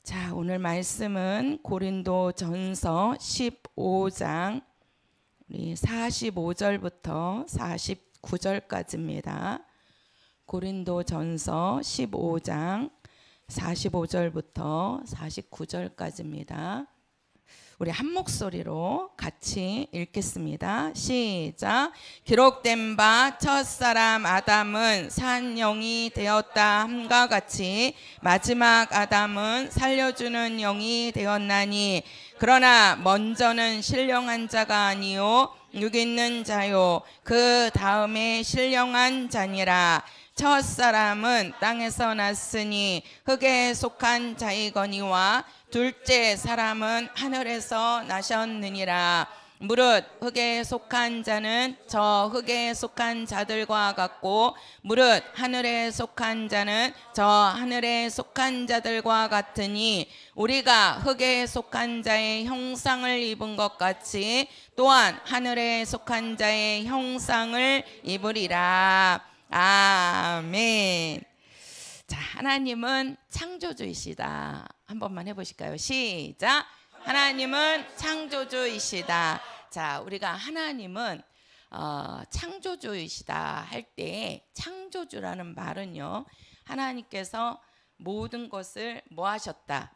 자, 오늘 말씀은 고린도전서 15장 우리 45절부터 49절까지입니다. 고린도전서 15장 45절부터 49절까지입니다. 우리 한 목소리로 같이 읽겠습니다. 시작. 기록된 바 첫사람 아담은 산 영이 되었다 함과 같이 마지막 아담은 살려주는 영이 되었나니 그러나 먼저는 신령한 자가 아니요 육 있는 자요 그 다음에 신령한 자니라. 첫 사람은 땅에서 났으니 흙에 속한 자이거니와 둘째 사람은 하늘에서 나셨느니라. 무릇 흙에 속한 자는 저 흙에 속한 자들과 같고 무릇 하늘에 속한 자는 저 하늘에 속한 자들과 같으니 우리가 흙에 속한 자의 형상을 입은 것 같이 또한 하늘에 속한 자의 형상을 입으리라. 아멘. 자, 하나님은 창조주이시다. 한 번만 해보실까요? 시작. 하나님은 창조주이시다. 자, 우리가 하나님은 창조주이시다 할 때 창조주라는 말은요, 하나님께서 모든 것을 뭐 하셨다?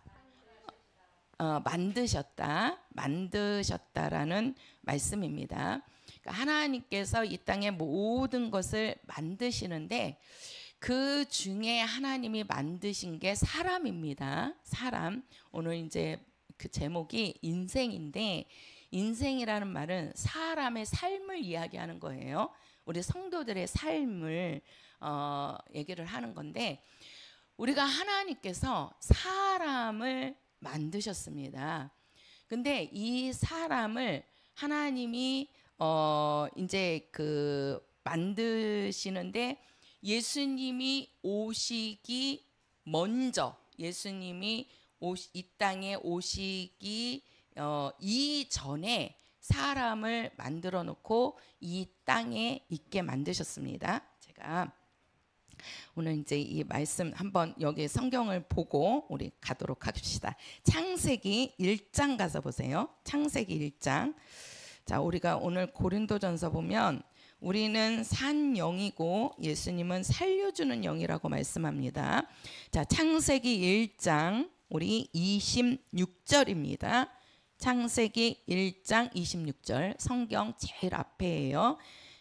만드셨다라는 말씀입니다. 그러니까 하나님께서 이 땅의 모든 것을 만드시는데 그 중에 하나님이 만드신 게 사람입니다. 사람. 오늘 이제 그 제목이 인생인데, 인생이라는 말은 사람의 삶을 이야기하는 거예요. 우리 성도들의 삶을 얘기를 하는 건데, 우리가 하나님께서 사람을 만드셨습니다. 근데 이 사람을 하나님이 이제 그 만드시는데 예수님이 오시기 먼저, 예수님이 이 땅에 오시기 이전에 사람을 만들어 놓고 이 땅에 있게 만드셨습니다. 제가 오늘 이제 이 말씀 한번 여기 성경을 보고 우리 가도록 합시다. 창세기 1장 가서 보세요. 창세기 1장. 자, 우리가 오늘 고린도전서 보면 우리는 산 영이고 예수님은 살려주는 영이라고 말씀합니다. 자, 창세기 1장 우리 26절입니다. 창세기 1장 26절 성경 제일 앞에예요.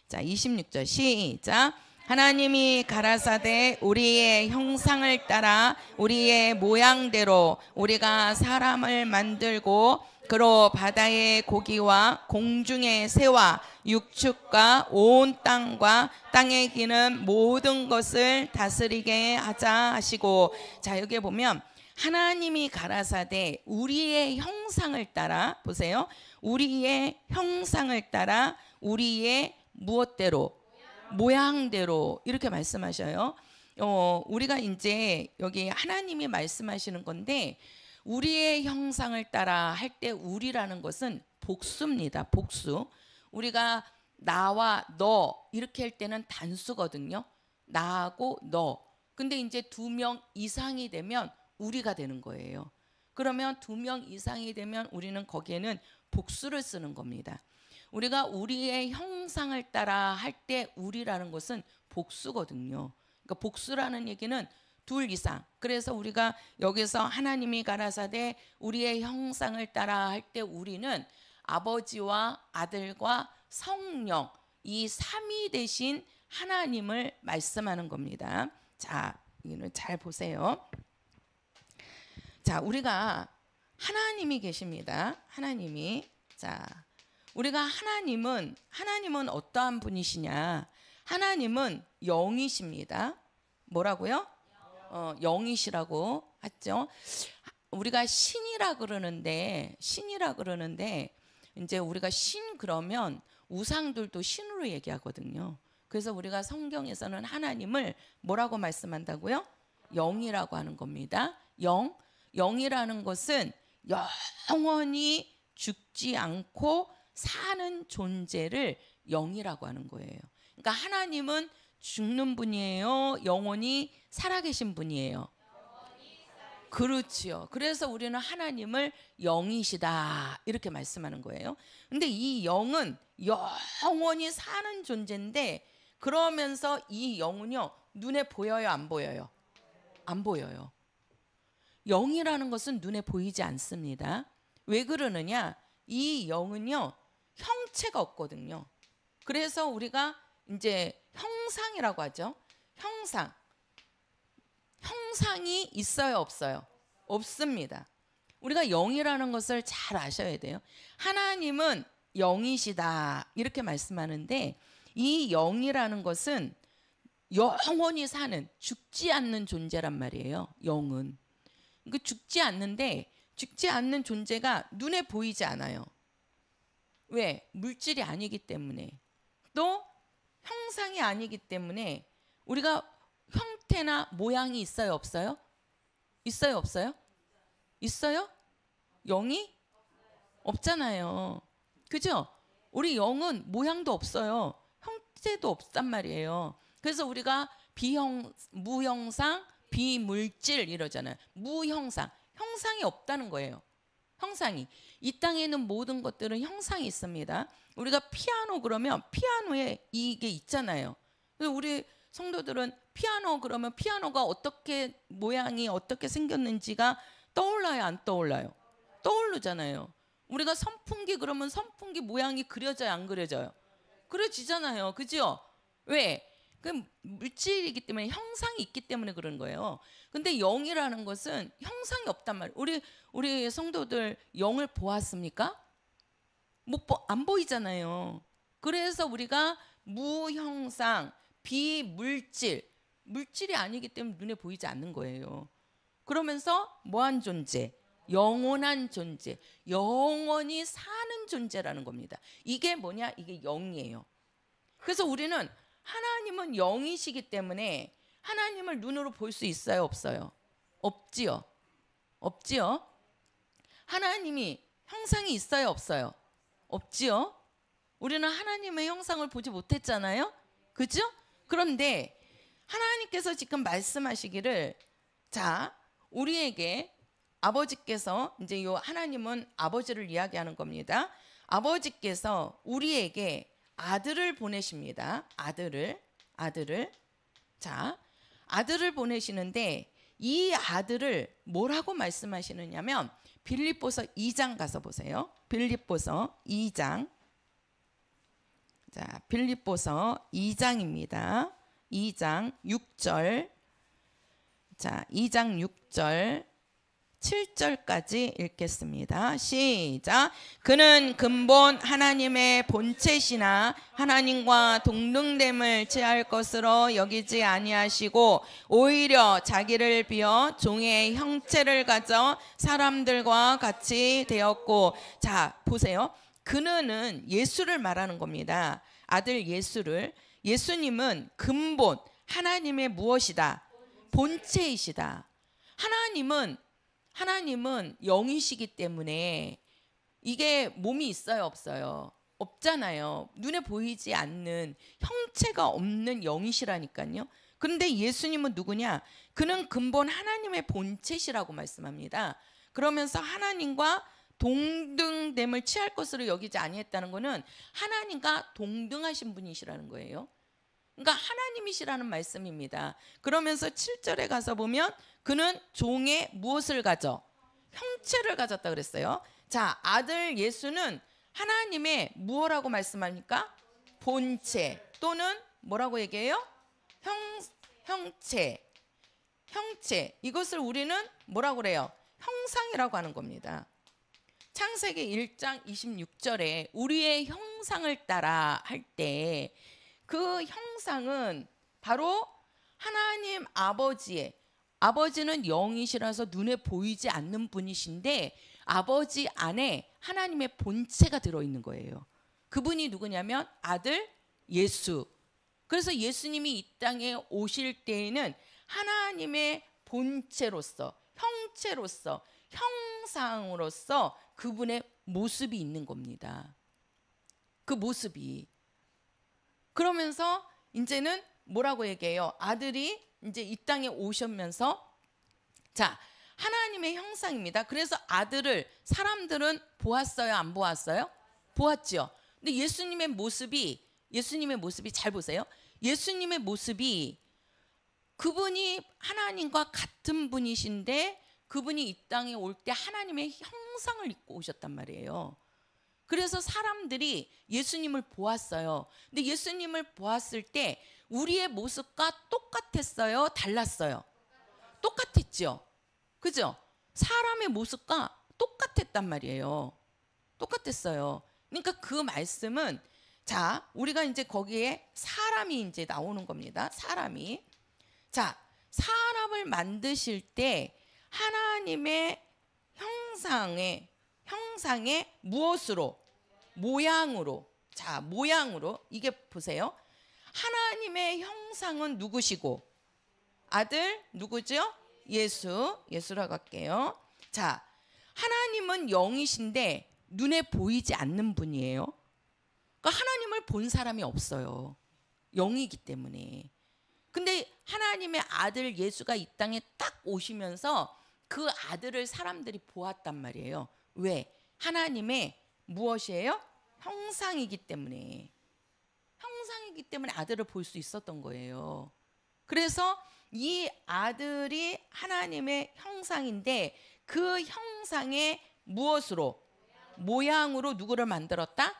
자, 26절 시작. 하나님이 가라사대 우리의 형상을 따라 우리의 모양대로 우리가 사람을 만들고 그로 바다의 고기와 공중의 새와 육축과 온 땅과 땅에 기는 모든 것을 다스리게 하자 하시고. 자, 여기 보면 하나님이 가라사대 우리의 형상을 따라, 보세요, 우리의 형상을 따라 우리의 무엇대로? 모양대로 이렇게 말씀하셔요. 우리가 이제 여기 하나님이 말씀하시는 건데 우리의 형상을 따라 할 때 우리라는 것은 복수입니다. 복수. 우리가 나와 너 이렇게 할 때는 단수거든요. 나하고 너. 근데 이제 2명 이상이 되면 우리가 되는 거예요. 그러면 2명 이상이 되면 우리는 거기에는 복수를 쓰는 겁니다. 우리가 우리의 형상을 따라 할 때 우리라는 것은 복수거든요. 그러니까 복수라는 얘기는 2 이상. 그래서 우리가 여기서 하나님이 가라사대 우리의 형상을 따라 할 때 우리는 아버지와 아들과 성령 이 삼위 되신 하나님을 말씀하는 겁니다. 자, 이거는 잘 보세요. 자, 우리가 하나님이 계십니다. 하나님이. 자, 우리가 하나님은 어떠한 분이시냐? 하나님은 영이십니다. 뭐라고요? 영이시라고 했죠. 우리가 신이라 그러는데 이제 우리가 신 그러면 우상들도 신으로 얘기하거든요. 그래서 우리가 성경에서는 하나님을 뭐라고 말씀한다고요? 영이라고 하는 겁니다. 영이라는 것은 영원히 죽지 않고 사는 존재를 영이라고 하는 거예요. 그러니까 하나님은 죽는 분이에요? 영원히 살아계신 분이에요? 그렇지요. 그래서 우리는 하나님을 영이시다 이렇게 말씀하는 거예요. 근데 이 영은 영원히 사는 존재인데, 그러면서 이 영은요 눈에 보여요, 안 보여요? 안 보여요. 영이라는 것은 눈에 보이지 않습니다. 왜 그러느냐? 이 영은요 형체가 없거든요. 그래서 우리가 이제 형상이라고 하죠. 형상이 있어요, 없어요? 없습니다. 우리가 영이라는 것을 잘 아셔야 돼요. 하나님은 영이시다 이렇게 말씀하는데, 이 영이라는 것은 영원히 사는, 죽지 않는 존재란 말이에요. 영은 죽지 않는데, 죽지 않는 존재가 눈에 보이지 않아요. 왜? 물질이 아니기 때문에, 또 형상이 아니기 때문에. 우리가 형태나 모양이 있어요, 없어요? 있어요, 없어요? 있어요? 영이 없잖아요. 그죠? 우리 영은 모양도 없어요. 형태도 없단 말이에요. 그래서 우리가 무형상, 비물질 이러잖아요. 무형상, 형상이 없다는 거예요. 형상이. 이 땅에 있는 모든 것들은 형상이 있습니다. 우리가 피아노 그러면 피아노에 이게 있잖아요. 우리 성도들은 피아노 그러면 피아노가 어떻게, 모양이 어떻게 생겼는지가 떠올라요, 안 떠올라요? 떠오르잖아요. 우리가 선풍기 그러면 선풍기 모양이 그려져요, 안 그려져요? 그려지잖아요. 그죠? 왜? 그 물질이기 때문에, 형상이 있기 때문에 그런 거예요. 근데 영이라는 것은 형상이 없단 말이에요. 우리 성도들 영을 보았습니까? 안 보이잖아요. 그래서 우리가 무형상, 비물질, 물질이 아니기 때문에 눈에 보이지 않는 거예요. 그러면서 뭐한 존재? 영원한 존재, 영원히 사는 존재라는 겁니다. 이게 뭐냐? 이게 영이에요. 그래서 우리는 하나님은 영이시기 때문에 하나님을 눈으로 볼 수 있어요, 없어요? 없지요. 없지요. 하나님이 형상이 있어요, 없어요? 없지요. 우리는 하나님의 형상을 보지 못했잖아요. 그죠? 그런데 하나님께서 지금 말씀하시기를, 자, 우리에게 아버지께서, 이제 요 하나님은 아버지를 이야기하는 겁니다. 아버지께서 우리에게 아들을 보내십니다. 아들을. 자, 아들을 보내시는데, 이 아들을 뭐라고 말씀하시느냐면, 빌립보서 2장 가서 보세요. 빌립보서 2장. 자, 빌립보서 2장입니다. 2장 6절. 자, 2장 6절 7절까지 읽겠습니다. 시작. 그는 근본 하나님의 본체시나 하나님과 동등됨을 취할 것으로 여기지 아니하시고 오히려 자기를 비어 종의 형체를 가져 사람들과 같이 되었고. 자, 보세요. 그는 하나님은 말하는 겁니다. 아들 예수를. 예수님은 근본 하나님의 무엇이다? 본체이시다. 하나님은 영이시기 때문에, 이게 몸이 있어요, 없어요? 없잖아요. 눈에 보이지 않는, 형체가 없는 영이시라니까요. 그런데 예수님은 누구냐? 그는 근본 하나님의 본체시라고 말씀합니다. 그러면서 하나님과 동등됨을 취할 것으로 여기지 아니했다는 것은 하나님과 동등하신 분이시라는 거예요. 그러니까 하나님이시라는 말씀입니다. 그러면서 7절에 가서 보면 그는 종의 무엇을 가져? 형체를 가졌다 그랬어요. 자, 아들 예수는 하나님의 무엇이라고 말씀하니까? 본체, 또는 뭐라고 얘기해요? 형체. 이것을 우리는 뭐라고 그래요? 형상이라고 하는 겁니다. 창세기 1장 26절에 우리의 형상을 따라 할 때, 그 형상은 바로 하나님 아버지는 영이시라서 눈에 보이지 않는 분이신데, 아버지 안에 하나님의 본체가 들어있는 거예요. 그분이 누구냐면 아들 예수. 그래서 예수님이 이 땅에 오실 때에는 하나님의 본체로서, 형체로서, 형상으로서 그분의 모습이 있는 겁니다. 그 모습이. 그러면서 이제는 뭐라고 얘기해요? 아들이 이제 이 땅에 오시면서, 자, 하나님의 형상입니다. 그래서 아들을 사람들은 보았어요, 안 보았어요? 보았죠. 근데 예수님의 모습이 잘 보세요. 예수님의 모습이 그분이 하나님과 같은 분이신데 그분이 이 땅에 올 때 하나님의 형상을 입고 오셨단 말이에요. 그래서 사람들이 예수님을 보았어요. 근데 예수님을 보았을 때 우리의 모습과 똑같았어요? 달랐어요? 똑같았죠. 그죠? 사람의 모습과 똑같았단 말이에요. 똑같았어요. 그러니까 그 말씀은, 자, 우리가 이제 거기에 사람이 이제 나오는 겁니다. 사람이. 자, 사람을 만드실 때 하나님의 형상에 무엇으로? 모양으로. 자, 모양으로. 이게 보세요. 하나님의 형상은 누구시고? 아들 누구죠? 예수라고 할게요. 자, 하나님은 영이신데 눈에 보이지 않는 분이에요. 그러니까 하나님을 본 사람이 없어요. 영이기 때문에. 근데 하나님의 아들 예수가 이 땅에 딱 오시면서 그 아들을 사람들이 보았단 말이에요. 왜? 하나님의 무엇이에요? 형상이기 때문에. 형상이기 때문에 아들을 볼 수 있었던 거예요. 그래서 이 아들이 하나님의 형상인데 그 형상의 무엇으로? 모양으로 누구를 만들었다?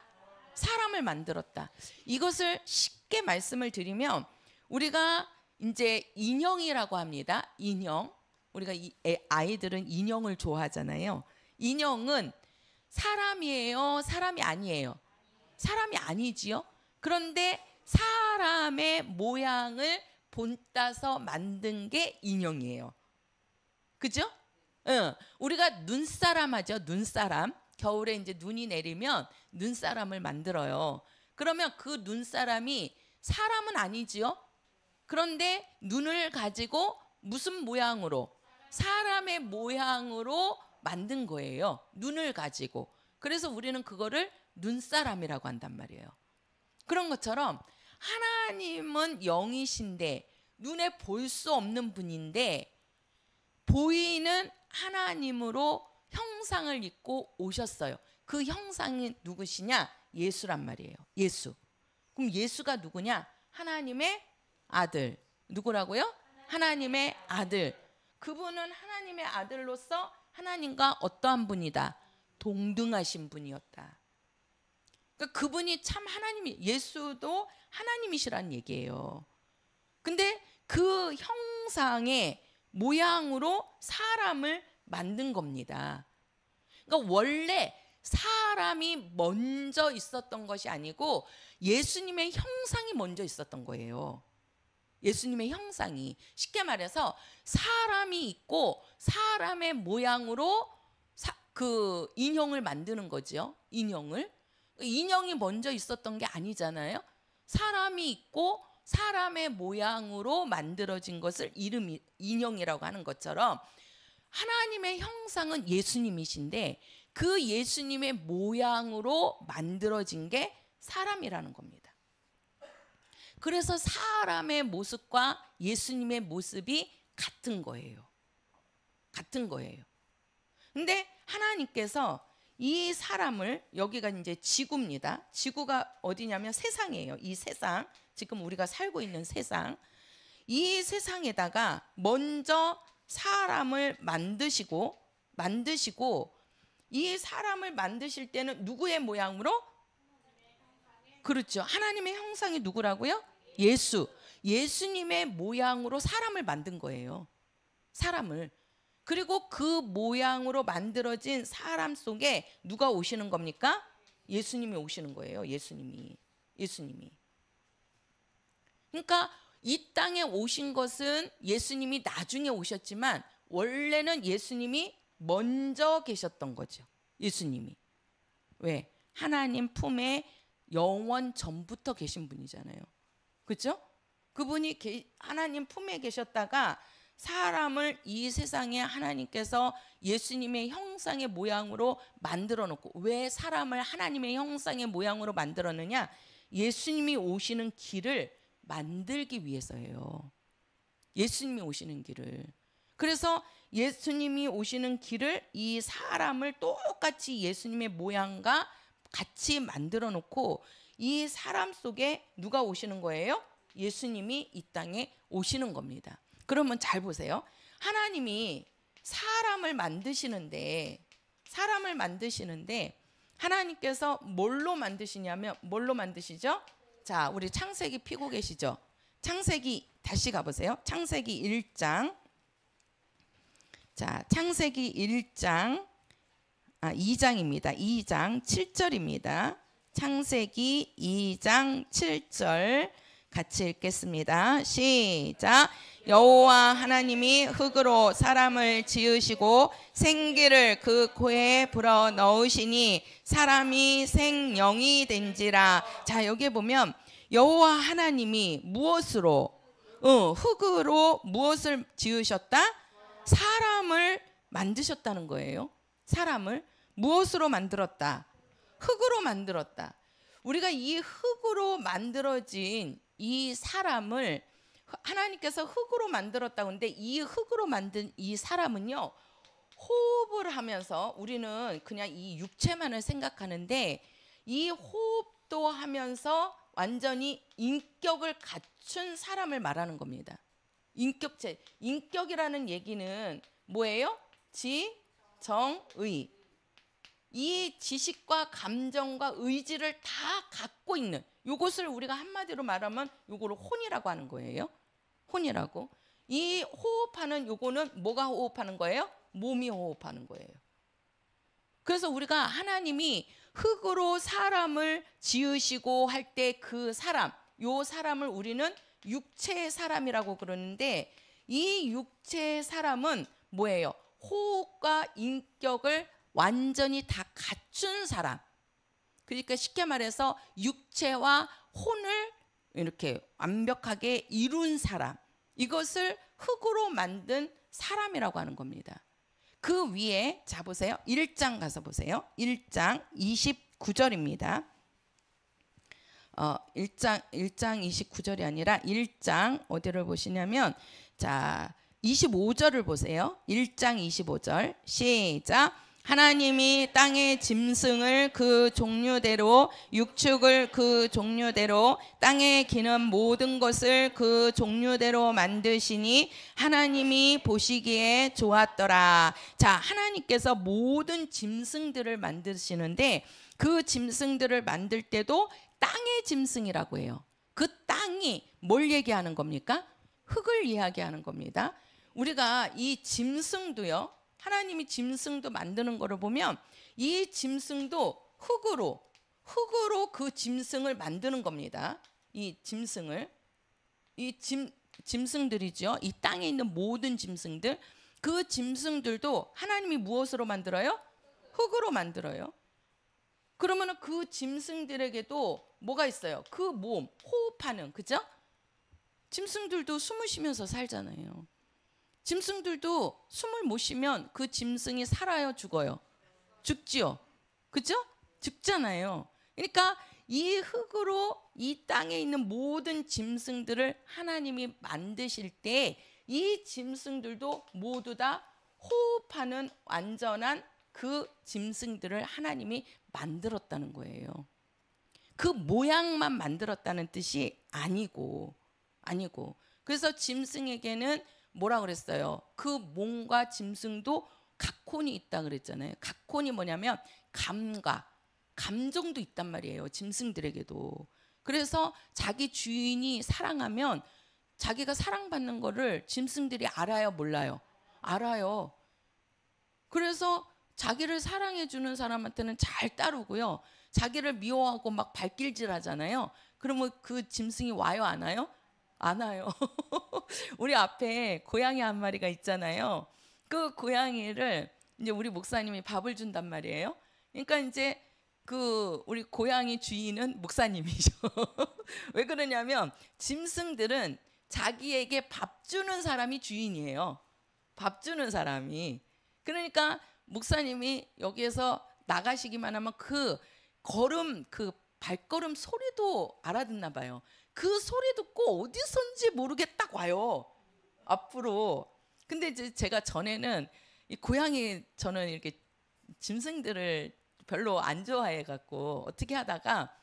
사람을 만들었다. 이것을 쉽게 말씀을 드리면 우리가 이제 인형이라고 합니다. 인형. 우리가 아이들은 인형을 좋아하잖아요. 인형은 사람이에요? 사람이 아니에요? 사람이 아니지요. 그런데 사람의 모양을 본따서 만든 게 인형이에요. 그죠? 응. 우리가 눈사람 하죠. 눈사람. 겨울에 이제 눈이 내리면 눈사람을 만들어요. 그러면 그 눈사람이 사람은 아니지요. 그런데 눈을 가지고 무슨 모양으로? 사람의 모양으로 만든 거예요. 눈을 가지고. 그래서 우리는 그거를 눈사람이라고 한단 말이에요. 그런 것처럼 하나님은 영이신데 눈에 볼 수 없는 분인데 보이는 하나님으로 형상을 입고 오셨어요. 그 형상이 누구시냐? 예수란 말이에요. 예수. 그럼 예수가 누구냐? 하나님의 아들. 누구라고요? 하나님의 아들. 그분은 하나님의 아들로서 하나님과 어떠한 분이다? 동등하신 분이었다. 그러니까 그분이 참 하나님이, 예수도 하나님이시란 얘기예요. 근데 그 형상의 모양으로 사람을 만든 겁니다. 그러니까 원래 사람이 먼저 있었던 것이 아니고 예수님의 형상이 먼저 있었던 거예요. 예수님의 형상이. 쉽게 말해서 사람이 있고 사람의 모양으로 그 인형을 만드는 거죠. 인형이 먼저 있었던 게 아니잖아요. 사람이 있고 사람의 모양으로 만들어진 것을 이름이 인형이라고 하는 것처럼 하나님의 형상은 예수님이신데 그 예수님의 모양으로 만들어진 게 사람이라는 겁니다. 그래서 사람의 모습과 예수님의 모습이 같은 거예요. 같은 거예요. 근데 하나님께서 이 사람을, 여기가 이제 지구입니다. 지구가 어디냐면 세상이에요. 이 세상, 지금 우리가 살고 있는 세상. 이 세상에다가 먼저 사람을 만드시고 이 사람을 만드실 때는 누구의 모양으로? 그렇죠. 하나님의 형상이 누구라고요? 예수님의 모양으로 사람을 만든 거예요. 사람을. 그리고 그 모양으로 만들어진 사람 속에 누가 오시는 겁니까? 예수님이 오시는 거예요. 예수님이. 그러니까 이 땅에 오신 것은 예수님이 나중에 오셨지만 원래는 예수님이 먼저 계셨던 거죠. 예수님이. 왜? 하나님 품에 영원 전부터 계신 분이잖아요. 그렇죠? 그분이 하나님 품에 계셨다가 사람을 이 세상에 하나님께서 예수님의 형상의 모양으로 만들어 놓고, 왜 사람을 하나님의 형상의 모양으로 만들었느냐? 예수님이 오시는 길을 만들기 위해서예요. 예수님이 오시는 길을. 그래서 예수님이 오시는 길을 이 사람을 똑같이 예수님의 모양과 같이 만들어 놓고 이 사람 속에 누가 오시는 거예요? 예수님이 이 땅에 오시는 겁니다. 그러면 잘 보세요. 하나님이 사람을 만드시는데 하나님께서 뭘로 만드시냐면 뭘로 만드시죠? 자, 우리 창세기 피고 계시죠? 창세기 다시 가보세요. 창세기 1장. 자, 창세기 1장 2장입니다. 2장 7절입니다. 창세기 2장 7절 같이 읽겠습니다. 시작. 여호와 하나님이 흙으로 사람을 지으시고 생기를 그 코에 불어 넣으시니 사람이 생명이 된지라. 자, 여기 보면 여호와 하나님이 무엇으로 흙으로 무엇을 지으셨다? 사람을 만드셨다는 거예요. 사람을 무엇으로 만들었다? 흙으로 만들었다. 우리가 이 흙으로 만들어진 이 사람을 하나님께서 흙으로 만들었다고 하는데 이 흙으로 만든 이 사람은요, 호흡을 하면서 우리는 그냥 이 육체만을 생각하는데 이 호흡도 하면서 완전히 인격을 갖춘 사람을 말하는 겁니다. 인격이라는 얘기는 뭐예요? 지정의. 이 지식과 감정과 의지를 다 갖고 있는, 이것을 우리가 한마디로 말하면 요거를 혼이라고 하는 거예요. 혼이라고. 이 호흡하는 요거는 뭐가 호흡하는 거예요? 몸이 호흡하는 거예요. 그래서 우리가 하나님이 흙으로 사람을 지으시고 할 때 그 사람, 요 사람을 우리는 육체의 사람이라고 그러는데 이 육체의 사람은 뭐예요? 호흡과 인격을 완전히 다 갖춘 사람. 그러니까 쉽게 말해서 육체와 혼을 이렇게 완벽하게 이룬 사람. 이것을 흙으로 만든 사람이라고 하는 겁니다. 그 위에 자 보세요. 1장 가서 보세요. 1장 29절입니다. 1장 29절이 아니라 1장 어디를 보시냐면 자 25절을 보세요. 1장 25절 시작. 하나님이 땅의 짐승을 그 종류대로 육축을 그 종류대로 땅에 기는 모든 것을 그 종류대로 만드시니 하나님이 보시기에 좋았더라. 자, 하나님께서 모든 짐승들을 만드시는데 그 짐승들을 만들 때도 땅의 짐승이라고 해요. 그 땅이 뭘 얘기하는 겁니까? 흙을 이야기하는 겁니다. 우리가 이 짐승도요, 하나님이 짐승도 만드는 거를 보면 이 짐승도 흙으로 그 짐승을 만드는 겁니다. 이 짐승을, 짐승들이죠. 이 땅에 있는 모든 짐승들, 그 짐승들도 하나님이 무엇으로 만들어요? 흙으로 만들어요. 그러면 그 짐승들에게도 뭐가 있어요? 그 몸, 호흡하는, 그죠? 짐승들도 숨을 쉬면서 살잖아요. 짐승들도 숨을 못 쉬면 그 짐승이 살아요, 죽어요? 죽지요. 그죠? 죽잖아요. 그러니까 이 흙으로 이 땅에 있는 모든 짐승들을 하나님이 만드실 때 이 짐승들도 모두 다 호흡하는 완전한 그 짐승들을 하나님이 만들었다는 거예요. 그 모양만 만들었다는 뜻이 아니고 그래서 짐승에게는 뭐라 그랬어요? 그 몸과 짐승도 각혼이 있다 그랬잖아요. 각혼이 뭐냐면 감과 감정도 있단 말이에요. 짐승들에게도. 그래서 자기 주인이 사랑하면 자기가 사랑받는 거를 짐승들이 알아요, 몰라요? 알아요. 그래서 자기를 사랑해 주는 사람한테는 잘 따르고요. 자기를 미워하고 막 발길질 하잖아요. 그러면 그 짐승이 와요, 안 와요? 안 와요. 우리 앞에 고양이 한 마리가 있잖아요. 그 고양이를 이제 우리 목사님이 밥을 준단 말이에요. 그러니까 이제 그 우리 고양이 주인은 목사님이죠. 왜 그러냐면 짐승들은 자기에게 밥 주는 사람이 주인이에요. 밥 주는 사람이. 그러니까 목사님이 여기에서 나가시기만 하면 그 걸음, 그 발걸음 소리도 알아듣나 봐요. 그 소리 듣고 어디선지 모르게 딱 와요. 앞으로. 근데 이제 제가 전에는 이 고양이 저는 이렇게 짐승들을 별로 안 좋아해 갖고 어떻게 하다가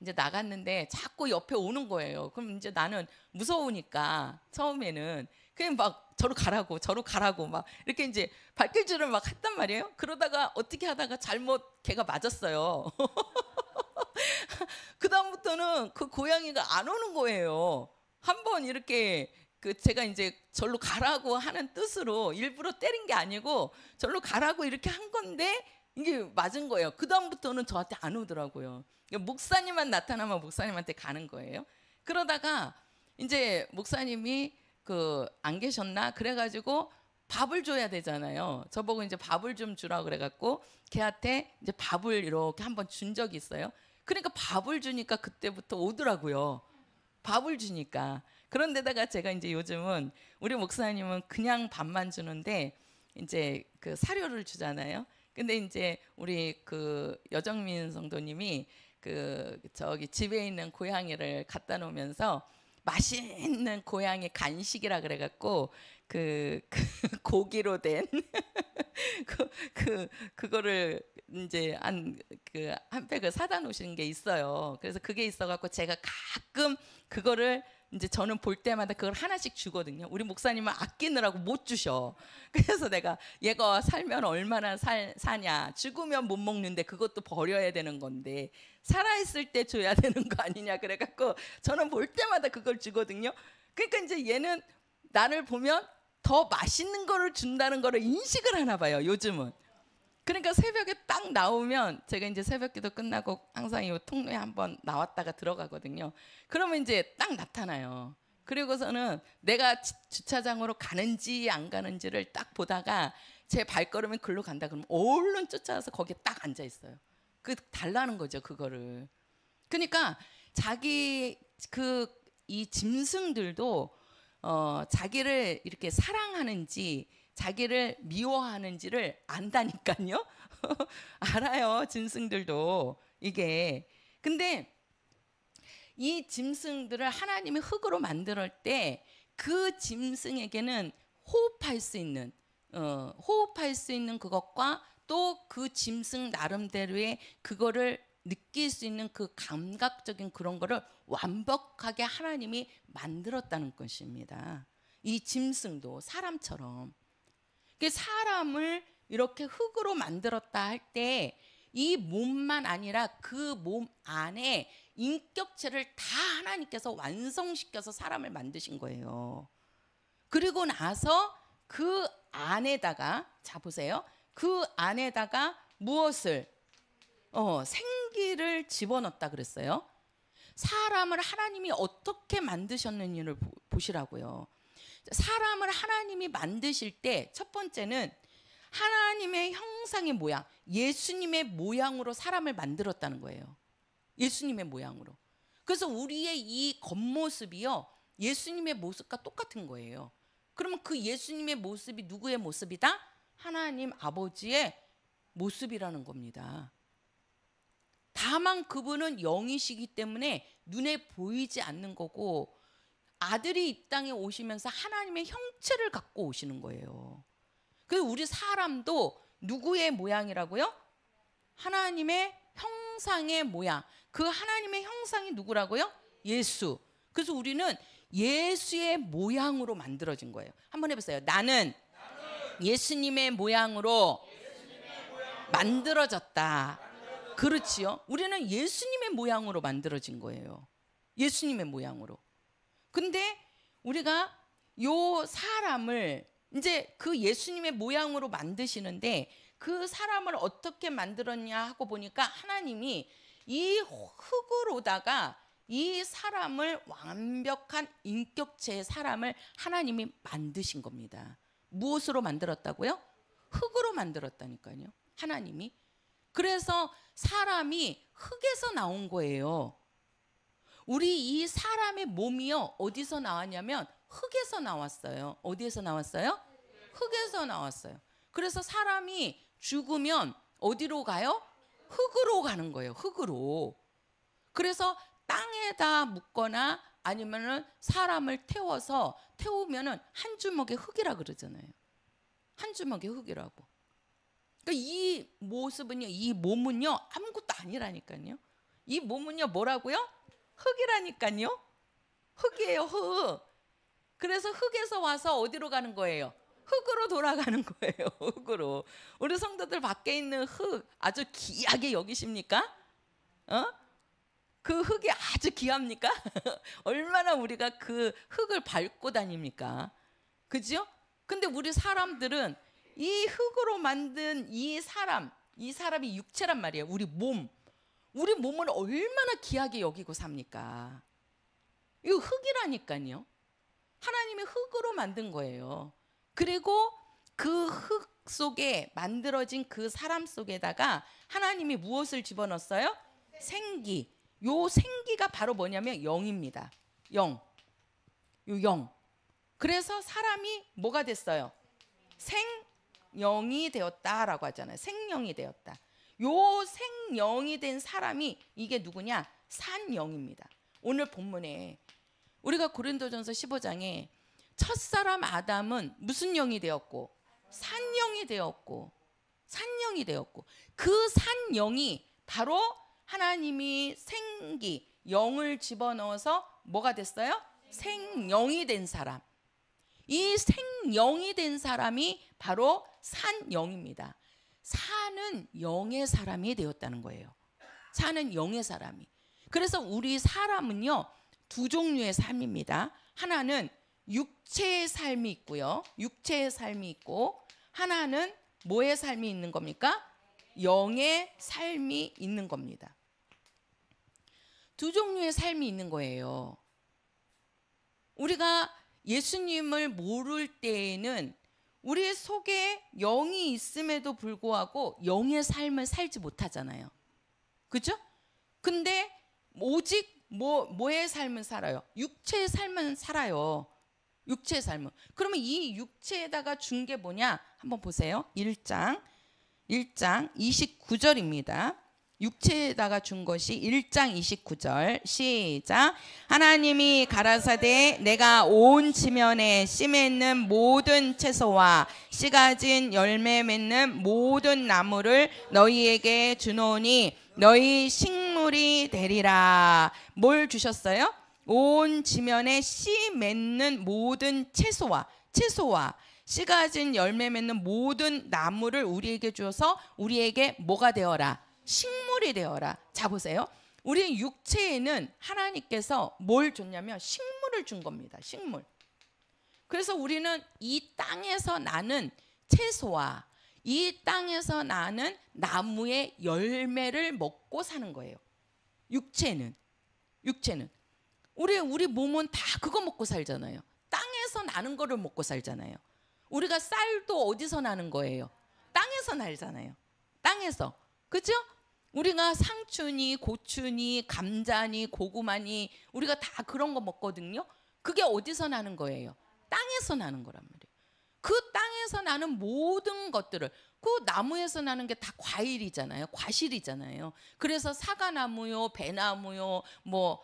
이제 나갔는데 자꾸 옆에 오는 거예요. 그럼 이제 나는 무서우니까 처음에는 그냥 막 저로 가라고 막 이렇게 이제 발길질을 막 했단 말이에요. 그러다가 어떻게 하다가 잘못 걔가 맞았어요. 그 다음부터는 그 고양이가 안 오는 거예요. 한번 이렇게 그 제가 이제 절로 가라고 하는 뜻으로 일부러 때린 게 아니고 절로 가라고 이렇게 한 건데 이게 맞은 거예요. 그 다음부터는 저한테 안 오더라고요. 목사님만 나타나면 목사님한테 가는 거예요. 그러다가 이제 목사님이 그 안 계셨나 그래가지고 밥을 줘야 되잖아요. 저보고 이제 밥을 좀 주라 그래갖고 걔한테 이제 밥을 이렇게 한번 준 적이 있어요. 그러니까 밥을 주니까 그때부터 오더라고요. 밥을 주니까. 그런데다가 제가 이제 요즘은 우리 목사님은 그냥 밥만 주는데 이제 그 사료를 주잖아요. 근데 이제 우리 그 여정민 성도님이 그 저기 집에 있는 고양이를 갖다 놓으면서 맛있는 고양이 간식이라 그래갖고 그 고기로 된 그거를 이제 한 팩을 사다 놓으신 게 있어요. 그래서 그게 있어갖고 제가 가끔 그거를 이제 저는 볼 때마다 그걸 하나씩 주거든요. 우리 목사님은 아끼느라고 못 주셔. 그래서 내가 얘가 살면 얼마나 사냐. 죽으면 못 먹는데 그것도 버려야 되는 건데 살아있을 때 줘야 되는 거 아니냐. 그래갖고 저는 볼 때마다 그걸 주거든요. 그러니까 이제 얘는 나를 보면 더 맛있는 거를 준다는 거를 인식을 하나 봐요. 요즘은. 그러니까 새벽에 딱 나오면 제가 이제 새벽기도 끝나고 항상 이 통로에 한번 나왔다가 들어가거든요. 그러면 이제 딱 나타나요. 그리고서는 내가 주차장으로 가는지 안 가는지를 딱 보다가 제 발걸음이 글로 간다 그러면 얼른 쫓아와서 거기에 딱 앉아 있어요. 그 달라는 거죠, 그거를. 그러니까 자기 이 짐승들도 자기를 이렇게 사랑하는지 자기를 미워하는지를 안다니까요. 알아요, 짐승들도 이게. 근데 이 짐승들을 하나님이 흙으로 만들 때 그 짐승에게는 호흡할 수 있는 그것과 또 그 짐승 나름대로의 그거를 느낄 수 있는 그 감각적인 그런 거를 완벽하게 하나님이 만들었다는 것입니다. 이 짐승도 사람처럼. 사람을 이렇게 흙으로 만들었다 할 때 이 몸만 아니라 그 몸 안에 인격체를 다 하나님께서 완성시켜서 사람을 만드신 거예요. 그리고 나서 그 안에다가 자 보세요. 그 안에다가 무엇을 생기를 집어넣었다 그랬어요. 사람을 하나님이 어떻게 만드셨는지를 보시라고요. 사람을 하나님이 만드실 때 첫 번째는 하나님의 형상의 모양, 예수님의 모양으로 사람을 만들었다는 거예요. 예수님의 모양으로. 그래서 우리의 이 겉모습이요, 예수님의 모습과 똑같은 거예요. 그러면 그 예수님의 모습이 누구의 모습이다? 하나님 아버지의 모습이라는 겁니다. 다만 그분은 영이시기 때문에 눈에 보이지 않는 거고, 아들이 이 땅에 오시면서 하나님의 형체를 갖고 오시는 거예요. 그래서 우리 사람도 누구의 모양이라고요? 하나님의 형상의 모양. 그 하나님의 형상이 누구라고요? 예수. 그래서 우리는 예수의 모양으로 만들어진 거예요. 한번 해보세요. 나는 예수님의 모양으로 만들어졌다. 그렇지요. 우리는 예수님의 모양으로 만들어진 거예요. 예수님의 모양으로. 근데 우리가 요 사람을 이제 그 예수님의 모양으로 만드시는데 그 사람을 어떻게 만들었냐 하고 보니까 하나님이 이 흙으로다가 이 사람을 완벽한 인격체의 사람을 하나님이 만드신 겁니다. 무엇으로 만들었다고요? 흙으로 만들었다니까요. 하나님이. 그래서 사람이 흙에서 나온 거예요. 우리 이 사람의 몸이요, 어디서 나왔냐면 흙에서 나왔어요. 어디에서 나왔어요? 흙에서 나왔어요. 그래서 사람이 죽으면 어디로 가요? 흙으로 가는 거예요. 흙으로. 그래서 땅에다 묻거나 아니면은 사람을 태우면은 한 주먹의 흙이라 그러잖아요. 한 주먹의 흙이라고. 그러니까 이 모습은요, 이 몸은요 아무것도 아니라니까요. 이 몸은요 뭐라고요? 흙이라니까요. 흙이에요, 흙. 그래서 흙에서 와서 어디로 가는 거예요? 흙으로 돌아가는 거예요. 흙으로. 우리 성도들 밖에 있는 흙 아주 귀하게 여기십니까? 그 흙이 아주 귀합니까? 얼마나 우리가 그 흙을 밟고 다닙니까? 그죠? 근데 우리 사람들은 이 흙으로 만든 이 사람이 육체란 말이에요. 우리 몸을 얼마나 귀하게 여기고 삽니까? 이거 흙이라니까요. 하나님이 흙으로 만든 거예요. 그리고 그 흙 속에 만들어진 그 사람 속에다가 하나님이 무엇을 집어넣었어요? 생기. 요 생기가 바로 뭐냐면 영입니다. 영. 요 영. 그래서 사람이 뭐가 됐어요? 생영이 되었다라고 하잖아요. 생영이 되었다. 요 생영이 된 사람이 이게 누구냐? 산영입니다. 오늘 본문에 우리가 고린도전서 15장에 첫사람 아담은 무슨 영이 되었고? 산영이 되었고 그 산영이 바로 하나님이 생기, 영을 집어넣어서 뭐가 됐어요? 생영이 된 사람. 이 생영이 된 사람이 바로 산영입니다. 사는 영의 사람이 되었다는 거예요. 사는 영의 사람이. 그래서 우리 사람은요 두 종류의 삶입니다. 하나는 육체의 삶이 있고요. 육체의 삶이 있고, 하나는 뭐의 삶이 있는 겁니까? 영의 삶이 있는 겁니다. 두 종류의 삶이 있는 거예요. 우리가 예수님을 모를 때에는 우리 속에 영이 있음에도 불구하고 영의 삶을 살지 못하잖아요. 그죠? 근데 오직 뭐의 삶을 살아요? 육체의 삶은 살아요. 육체의 삶은. 그러면 이 육체에다가 준 게 뭐냐? 한번 보세요. 1장 29절입니다. 육체에다가 준 것이 1장 29절 시작. 하나님이 가라사대 내가 온 지면에 씨 맺는 모든 채소와 씨 가진 열매 맺는 모든 나무를 너희에게 주노니 너희 식물이 되리라. 뭘 주셨어요? 온 지면에 씨 맺는 모든 채소와 씨 가진 열매 맺는 모든 나무를 우리에게 주어서 우리에게 뭐가 되어라? 식물이 되어라. 자 보세요. 우리 육체에는 하나님께서 뭘 줬냐면 식물을 준 겁니다. 식물. 그래서 우리는 이 땅에서 나는 채소와 이 땅에서 나는 나무의 열매를 먹고 사는 거예요. 육체는 우리 몸은 다 그거 먹고 살잖아요. 땅에서 나는 거를 먹고 살잖아요. 우리가 쌀도 어디서 나는 거예요? 땅에서 날잖아요. 땅에서. 그죠? 우리가 상추니 고추니 감자니 고구마니 우리가 다 그런 거 먹거든요. 그게 어디서 나는 거예요? 땅에서 나는 거란 말이에요. 그 땅에서 나는 모든 것들을, 그 나무에서 나는 게 다 과일이잖아요. 과실이잖아요. 그래서 사과나무요, 배나무요, 뭐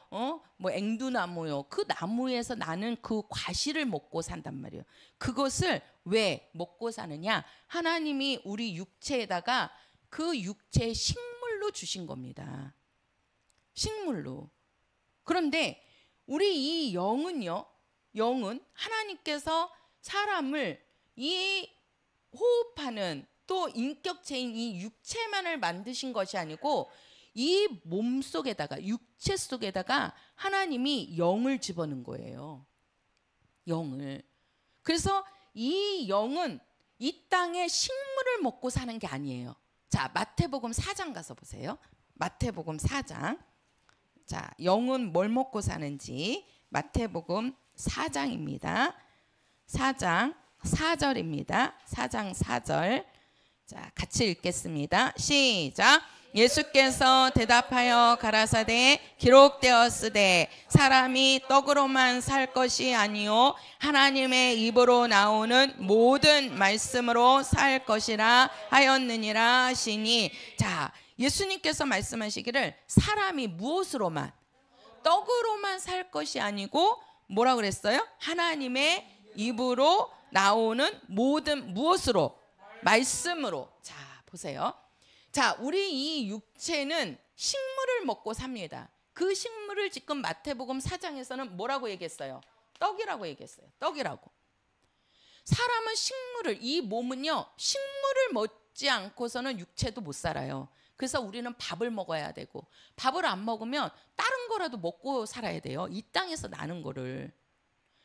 앵두나무요. 그 나무에서 나는 그 과실을 먹고 산단 말이에요. 그것을 왜 먹고 사느냐? 하나님이 우리 육체에다가 그 육체의 식물로 주신 겁니다. 식물로. 그런데 우리 이 영은요, 영은 하나님께서 사람을 이 호흡하는 또 인격체인 이 육체만을 만드신 것이 아니고 이 몸 속에다가, 육체 속에다가 하나님이 영을 집어넣은 거예요. 영을. 그래서 이 영은 이 땅에 식물을 먹고 사는 게 아니에요. 자, 마태복음 4장 가서 보세요. 마태복음 4장. 자, 영은 뭘 먹고 사는지 마태복음 4장입니다. 4장 4절입니다. 4장 4절. 자, 같이 읽겠습니다. 시작. 예수께서 대답하여 가라사대 기록되었으되 사람이 떡으로만 살 것이 아니요 하나님의 입으로 나오는 모든 말씀으로 살 것이라 하였느니라 하시니. 자, 예수님께서 말씀하시기를 사람이 무엇으로만? 떡으로만 살 것이 아니고 뭐라 그랬어요? 하나님의 입으로 나오는 모든 무엇으로? 말씀으로. 자, 보세요. 자, 우리 이 육체는 식물을 먹고 삽니다. 그 식물을 지금 마태복음 4장에서는 뭐라고 얘기했어요? 떡이라고 얘기했어요. 떡이라고. 사람은 식물을, 이 몸은요, 식물을 먹지 않고서는 육체도 못 살아요. 그래서 우리는 밥을 먹어야 되고, 밥을 안 먹으면 다른 거라도 먹고 살아야 돼요. 이 땅에서 나는 거를.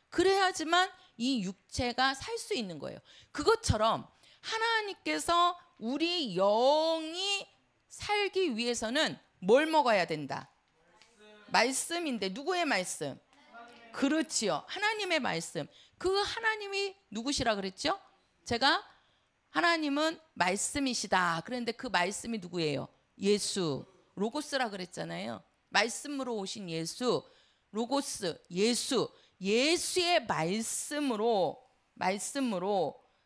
그래야지만 이 육체가 살 수 있는 거예요. 그것처럼 하나님께서 우리 영이 살기 위해서는 뭘 먹어야 된다? 말씀인데 누구의 말씀? 그렇지요. 하나님의 말씀. 그 하나님이 누구시라 그랬죠? 제가 하나님은 말씀이시다. 그런데 그 말씀이 누구예요? 예수. 로고스라 그랬잖아요. 말씀으로 오신 예수. 로고스. 예수. 예수의 말씀으로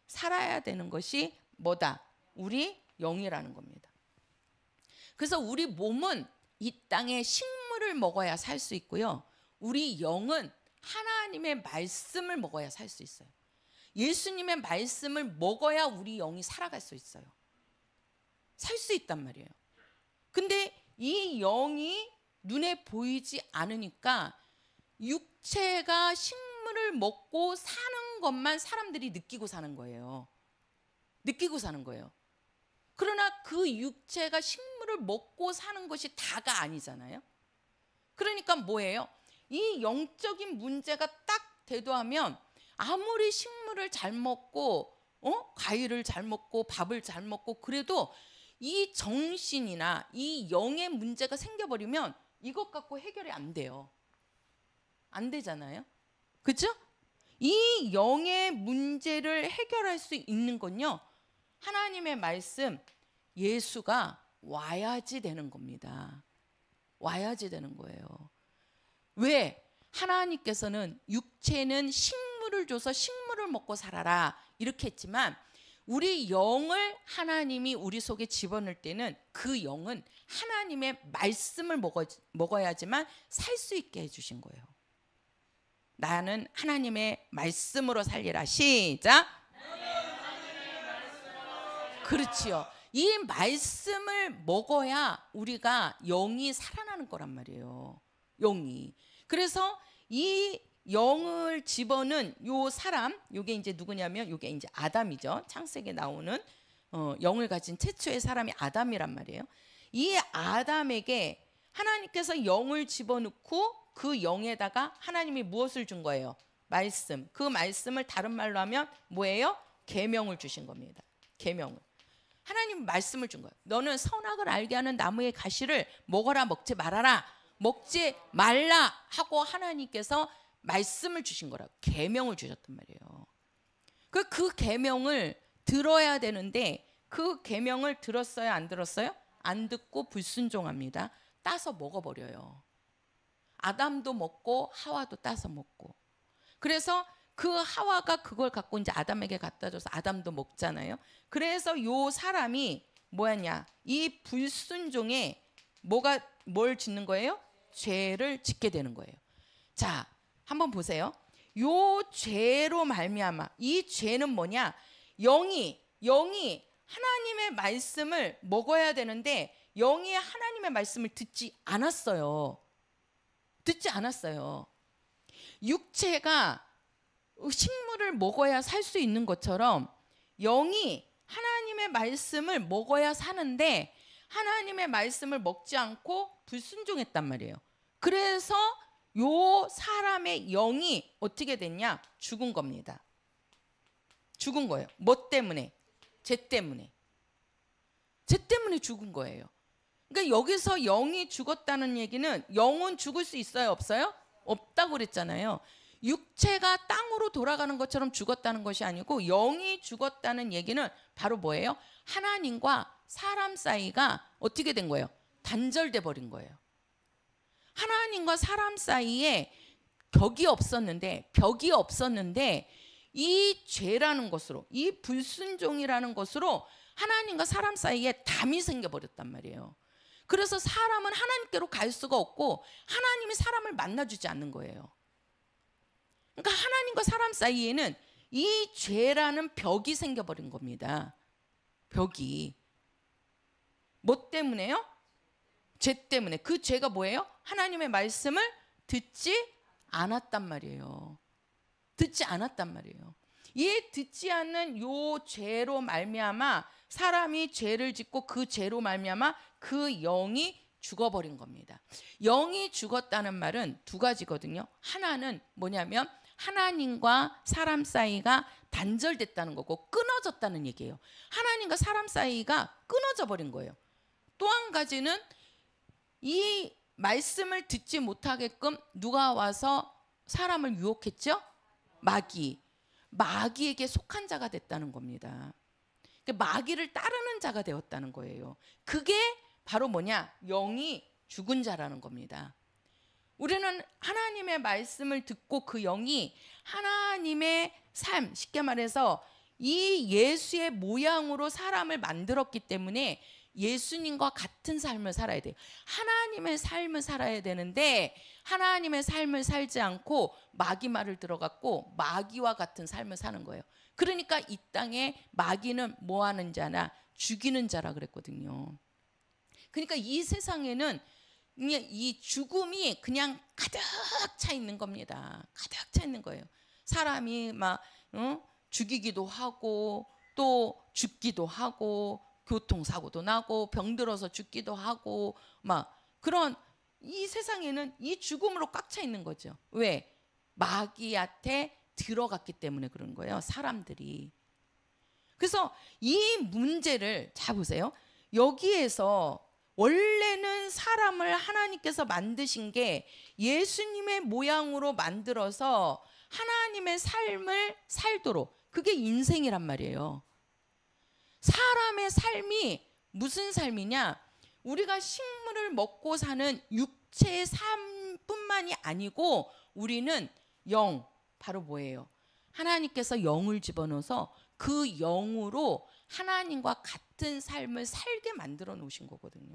살아야 되는 것이 뭐다? 우리 영이라는 겁니다. 그래서 우리 몸은 이 땅에 식물을 먹어야 살 수 있고요. 우리 영은 하나님의 말씀을 먹어야 살 수 있어요. 예수님의 말씀을 먹어야 우리 영이 살아갈 수 있어요. 살 수 있단 말이에요. 근데 이 영이 눈에 보이지 않으니까 육체가 식물을 먹고 사는 것만 사람들이 느끼고 사는 거예요. 느끼고 사는 거예요. 그러나 그 육체가 식물을 먹고 사는 것이 다가 아니잖아요. 그러니까 뭐예요? 이 영적인 문제가 딱 대두하면 아무리 식물을 잘 먹고 과일을 잘 먹고 밥을 잘 먹고 그래도 이 정신이나 이 영의 문제가 생겨버리면 이것 갖고 해결이 안 돼요. 안 되잖아요. 그렇죠? 이 영의 문제를 해결할 수 있는 건요, 하나님의 말씀, 예수가 와야지 되는 겁니다. 와야지 되는 거예요. 왜? 하나님께서는 육체는 식물을 줘서 식물을 먹고 살아라 이렇게 했지만 우리 영을 하나님이 우리 속에 집어넣을 때는 그 영은 하나님의 말씀을 먹어야지만 살 수 있게 해주신 거예요. 나는 하나님의 말씀으로 살리라. 시작. 그렇지요. 이 말씀을 먹어야 우리가 영이 살아나는 거란 말이에요. 영이. 그래서 이 영을 집어넣은 요 사람, 요게 이제 누구냐면 요게 이제 아담이죠. 창세기에 나오는 영을 가진 최초의 사람이 아담이란 말이에요. 이 아담에게 하나님께서 영을 집어넣고 그 영에다가 하나님이 무엇을 준 거예요? 말씀. 그 말씀을 다른 말로 하면 뭐예요? 계명을 주신 겁니다. 계명을. 하나님 말씀을 준 거예요. 너는 선악을 알게 하는 나무의 가시를 먹어라, 먹지 말아라. 먹지 말라 하고 하나님께서 말씀을 주신 거라고. 계명을 주셨단 말이에요. 그 계명을 들어야 되는데 그 계명을 들었어요, 안 들었어요? 안 듣고 불순종합니다. 따서 먹어버려요. 아담도 먹고 하와도 따서 먹고. 그래서 그 하와가 그걸 갖고 이제 아담에게 갖다 줘서 아담도 먹잖아요. 그래서 요 사람이 뭐였냐? 이 불순종에 뭘 짓는 거예요? 죄를 짓게 되는 거예요. 자, 한번 보세요. 요 죄로 말미암아. 이 죄는 뭐냐? 영이 하나님의 말씀을 먹어야 되는데 영이 하나님의 말씀을 듣지 않았어요. 듣지 않았어요. 육체가 식물을 먹어야 살 수 있는 것처럼 영이 하나님의 말씀을 먹어야 사는데 하나님의 말씀을 먹지 않고 불순종했단 말이에요. 그래서 요 사람의 영이 어떻게 됐냐? 죽은 겁니다. 죽은 거예요. 뭐 때문에? 죄 때문에. 죄 때문에 죽은 거예요. 그러니까 여기서 영이 죽었다는 얘기는 영은 죽을 수 있어요, 없어요? 없다고 그랬잖아요. 육체가 땅으로 돌아가는 것처럼 죽었다는 것이 아니고 영이 죽었다는 얘기는 바로 뭐예요? 하나님과 사람 사이가 어떻게 된 거예요? 단절돼 버린 거예요. 하나님과 사람 사이에 벽이 없었는데 이 죄라는 것으로, 이 불순종이라는 것으로 하나님과 사람 사이에 담이 생겨버렸단 말이에요. 그래서 사람은 하나님께로 갈 수가 없고 하나님이 사람을 만나주지 않는 거예요. 그러니까 하나님과 사람 사이에는 이 죄라는 벽이 생겨버린 겁니다. 벽이. 뭐 때문에요? 죄 때문에. 그 죄가 뭐예요? 하나님의 말씀을 듣지 않았단 말이에요. 듣지 않았단 말이에요. 이 듣지 않는 요 죄로 말미암아 사람이 죄를 짓고 그 죄로 말미암아 그 영이 죽어버린 겁니다. 영이 죽었다는 말은 두 가지거든요. 하나는 뭐냐면 하나님과 사람 사이가 단절됐다는 거고 끊어졌다는 얘기예요. 하나님과 사람 사이가 끊어져 버린 거예요. 또 한 가지는 이 말씀을 듣지 못하게끔 누가 와서 사람을 유혹했죠? 마귀에게 속한 자가 됐다는 겁니다. 마귀를 따르는 자가 되었다는 거예요. 그게 바로 뭐냐? 영이 죽은 자라는 겁니다. 우리는 하나님의 말씀을 듣고 그 영이 하나님의 삶, 쉽게 말해서 이 예수의 모양으로 사람을 만들었기 때문에 예수님과 같은 삶을 살아야 돼요. 하나님의 삶을 살아야 되는데 하나님의 삶을 살지 않고 마귀 말을 들어갖고 마귀와 같은 삶을 사는 거예요. 그러니까 이 땅에 마귀는 뭐 하는 자나 죽이는 자라 그랬거든요. 그러니까 이 세상에는 이 죽음이 그냥 가득 차 있는 겁니다. 가득 차 있는 거예요. 사람이 막 죽이기도 하고 또 죽기도 하고 교통사고도 나고 병들어서 죽기도 하고 막 그런 이 세상에는 이 죽음으로 꽉 차 있는 거죠. 왜? 마귀한테 들어갔기 때문에 그런 거예요. 사람들이. 그래서 이 문제를 자 보세요. 여기에서 원래는 사람을 하나님께서 만드신 게 예수님의 모양으로 만들어서 하나님의 삶을 살도록 그게 인생이란 말이에요. 사람의 삶이 무슨 삶이냐? 우리가 식물을 먹고 사는 육체의 삶뿐만이 아니고 우리는 영, 바로 뭐예요? 하나님께서 영을 집어넣어서 그 영으로 하나님과 같은 삶을 살게 만들어 놓으신 거거든요.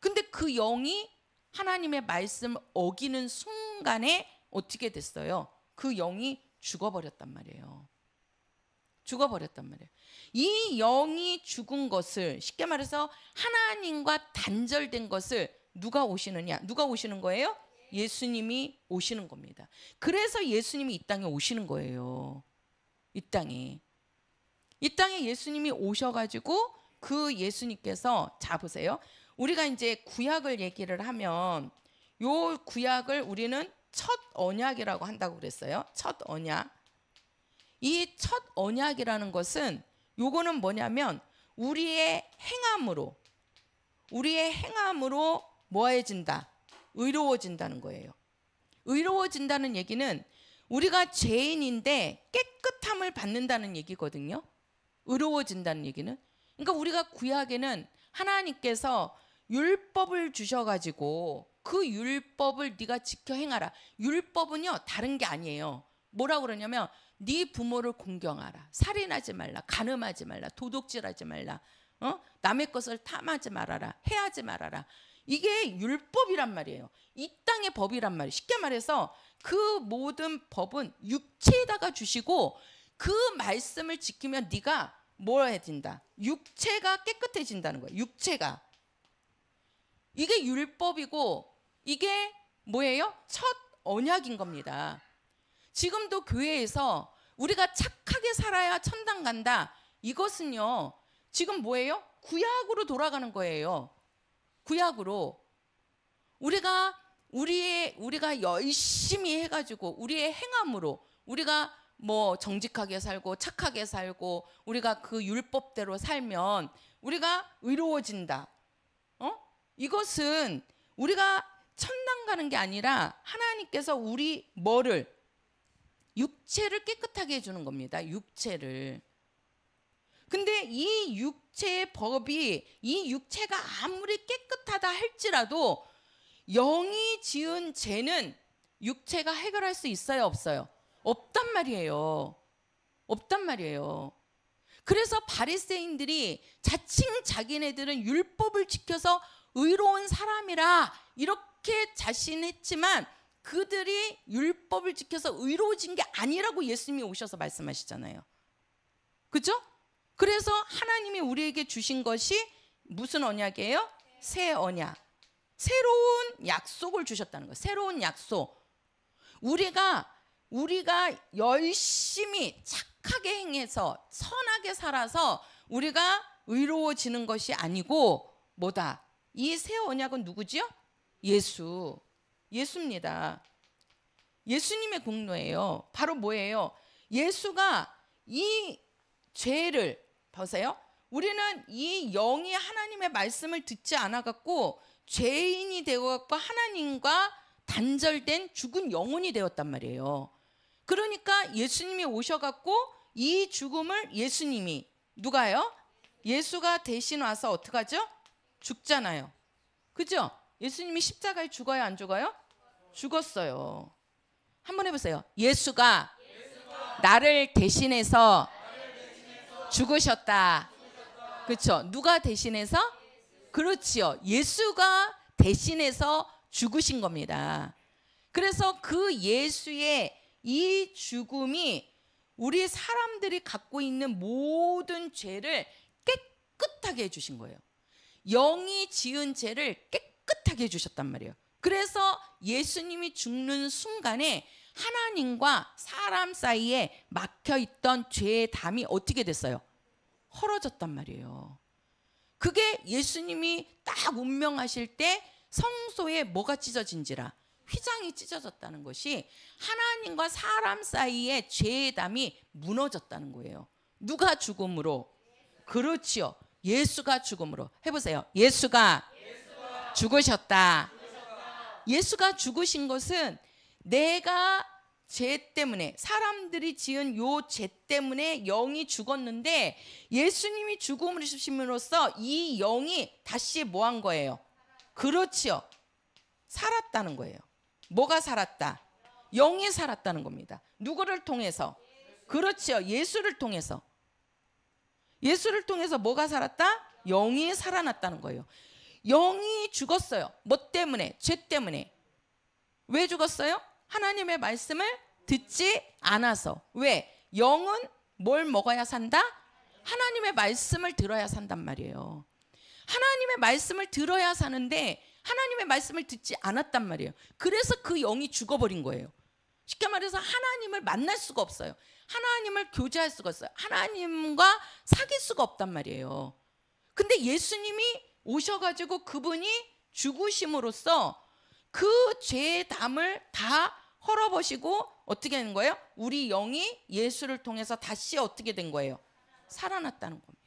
근데 그 영이 하나님의 말씀을 어기는 순간에 어떻게 됐어요? 그 영이 죽어버렸단 말이에요. 죽어버렸단 말이에요. 이 영이 죽은 것을 쉽게 말해서 하나님과 단절된 것을 누가 오시느냐? 누가 오시는 거예요? 예수님이 오시는 겁니다. 그래서 예수님이 이 땅에 오시는 거예요. 이 땅에 예수님이 오셔가지고 그 예수님께서 자 보세요. 우리가 이제 구약을 얘기를 하면 요 구약을 우리는 첫 언약이라고 한다고 그랬어요. 첫 언약. 이 첫 언약이라는 것은 요거는 뭐냐면 우리의 행함으로 뭐해진다? 의로워진다는 거예요. 의로워진다는 얘기는 우리가 죄인인데 깨끗함을 받는다는 얘기거든요. 의로워진다는 얘기는. 그러니까 우리가 구약에는 하나님께서 율법을 주셔가지고 그 율법을 네가 지켜 행하라. 율법은요 다른 게 아니에요. 뭐라고 그러냐면 네 부모를 공경하라. 살인하지 말라. 간음하지 말라. 도둑질하지 말라. 남의 것을 탐하지 말아라. 해하지 말아라. 이게 율법이란 말이에요. 이 땅의 법이란 말이에요. 쉽게 말해서 그 모든 법은 육체에다가 주시고 그 말씀을 지키면 네가 뭘 해진다? 육체가 깨끗해진다는 거예요. 육체가. 이게 율법이고 이게 뭐예요? 첫 언약인 겁니다. 지금도 교회에서 우리가 착하게 살아야 천당 간다. 이것은요. 지금 뭐예요? 구약으로 돌아가는 거예요. 구약으로. 우리가 열심히 해가지고 우리의 행함으로 우리가 뭐 정직하게 살고 착하게 살고 우리가 그 율법대로 살면 우리가 의로워진다. 이것은 우리가 천당 가는 게 아니라 하나님께서 우리 뭐를 육체를 깨끗하게 해주는 겁니다. 육체를. 근데 이 육체의 법이 이 육체가 아무리 깨끗하다 할지라도 영이 지은 죄는 육체가 해결할 수 있어요, 없어요? 없단 말이에요. 없단 말이에요. 그래서 바리새인들이 자칭 자기네들은 율법을 지켜서 의로운 사람이라 이렇게 자신했지만 그들이 율법을 지켜서 의로워진 게 아니라고 예수님이 오셔서 말씀하시잖아요. 그죠? 그래서 하나님이 우리에게 주신 것이 무슨 언약이에요? 새 언약. 새로운 약속을 주셨다는 거예요. 새로운 약속. 우리가 열심히 착하게 행해서 선하게 살아서 우리가 의로워지는 것이 아니고 뭐다? 이 새 언약은 누구지요? 예수입니다. 예수님의 공로예요. 바로 뭐예요? 예수가 이 죄를 보세요. 우리는 이 영이 하나님의 말씀을 듣지 않아 갖고 죄인이 되어 갖고 하나님과 단절된 죽은 영혼이 되었단 말이에요. 그러니까 예수님이 오셔 갖고 이 죽음을 예수님이 누가요? 예수가 대신 와서 어떻게 하죠? 죽잖아요. 그죠? 예수님이 십자가에 죽어요, 안 죽어요? 죽었어요. 한번 해보세요. 예수가 나를 대신해서 죽으셨다. 그렇죠? 누가 대신해서? 그렇지요. 예수가 대신해서 죽으신 겁니다. 그래서 그 예수의 이 죽음이 우리 사람들이 갖고 있는 모든 죄를 깨끗하게 해주신 거예요. 영이 지은 죄를 깨끗하게 해주셨단 말이에요. 그래서 예수님이 죽는 순간에 하나님과 사람 사이에 막혀있던 죄의 담이 어떻게 됐어요? 헐어졌단 말이에요. 그게 예수님이 딱 운명하실 때 성소에 뭐가 찢어진지라? 휘장이 찢어졌다는 것이 하나님과 사람 사이의 죄의 담이 무너졌다는 거예요. 누가 죽음으로? 그렇지요. 예수가 죽음으로. 해보세요. 예수가 죽으셨다. 예수가 죽으신 것은 내가 죄 때문에 사람들이 지은 요 죄 때문에 영이 죽었는데 예수님이 죽음을 주심으로써 이 영이 다시 뭐 한 거예요? 그렇지요. 살았다는 거예요. 뭐가 살았다? 영이 살았다는 겁니다. 누구를 통해서? 그렇지요. 예수를 통해서. 예수를 통해서 뭐가 살았다? 영이 살아났다는 거예요. 영이 죽었어요. 뭐 때문에? 죄 때문에. 왜 죽었어요? 하나님의 말씀을 듣지 않아서. 왜? 영은 뭘 먹어야 산다? 하나님의 말씀을 들어야 산단 말이에요. 하나님의 말씀을 들어야 사는데 하나님의 말씀을 듣지 않았단 말이에요. 그래서 그 영이 죽어버린 거예요. 쉽게 말해서 하나님을 만날 수가 없어요. 하나님을 교제할 수가 없어요. 하나님과 사귈 수가 없단 말이에요. 근데 예수님이 오셔가지고 그분이 죽으심으로써 그 죄의 담을 다 헐어버리고 어떻게 된 거예요? 우리 영이 예수를 통해서 다시 어떻게 된 거예요? 살아났다는 겁니다.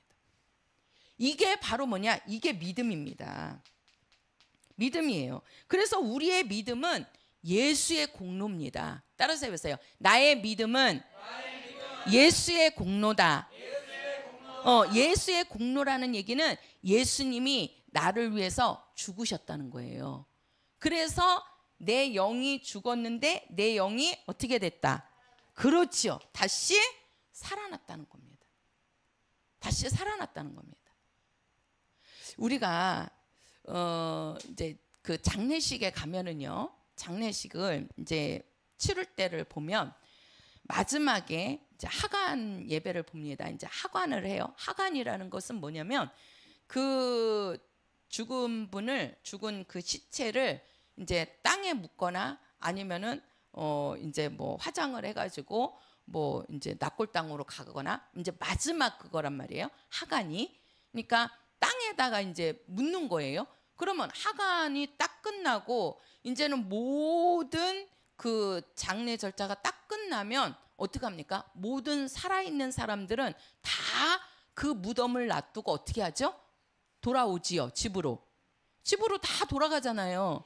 이게 바로 뭐냐? 이게 믿음입니다. 믿음이에요. 그래서 우리의 믿음은 예수의 공로입니다. 따라서 해보세요. 나의 믿음은 예수의 공로다. 예수의 공로라는 얘기는 예수님이 나를 위해서 죽으셨다는 거예요. 그래서 내 영이 죽었는데 내 영이 어떻게 됐다? 그렇지요. 다시 살아났다는 겁니다. 다시 살아났다는 겁니다. 우리가 이제 그 장례식에 가면은요, 장례식을 이제 치를 때를 보면 마지막에 이제 하관 예배를 봅니다. 이제 하관을 해요. 하관이라는 것은 뭐냐면 그 죽은 그 시체를 이제 땅에 묻거나 아니면은 이제 뭐 화장을 해가지고 뭐 이제 납골 땅으로 가거나 이제 마지막 그거란 말이에요. 하관이. 그러니까 땅에다가 이제 묻는 거예요. 그러면 하관이 딱 끝나고 이제는 모든 그 장례 절차가 딱 끝나면 어떻게 합니까? 모든 살아있는 사람들은 다 그 무덤을 놔두고 어떻게 하죠? 돌아오지요. 집으로 다 돌아가잖아요.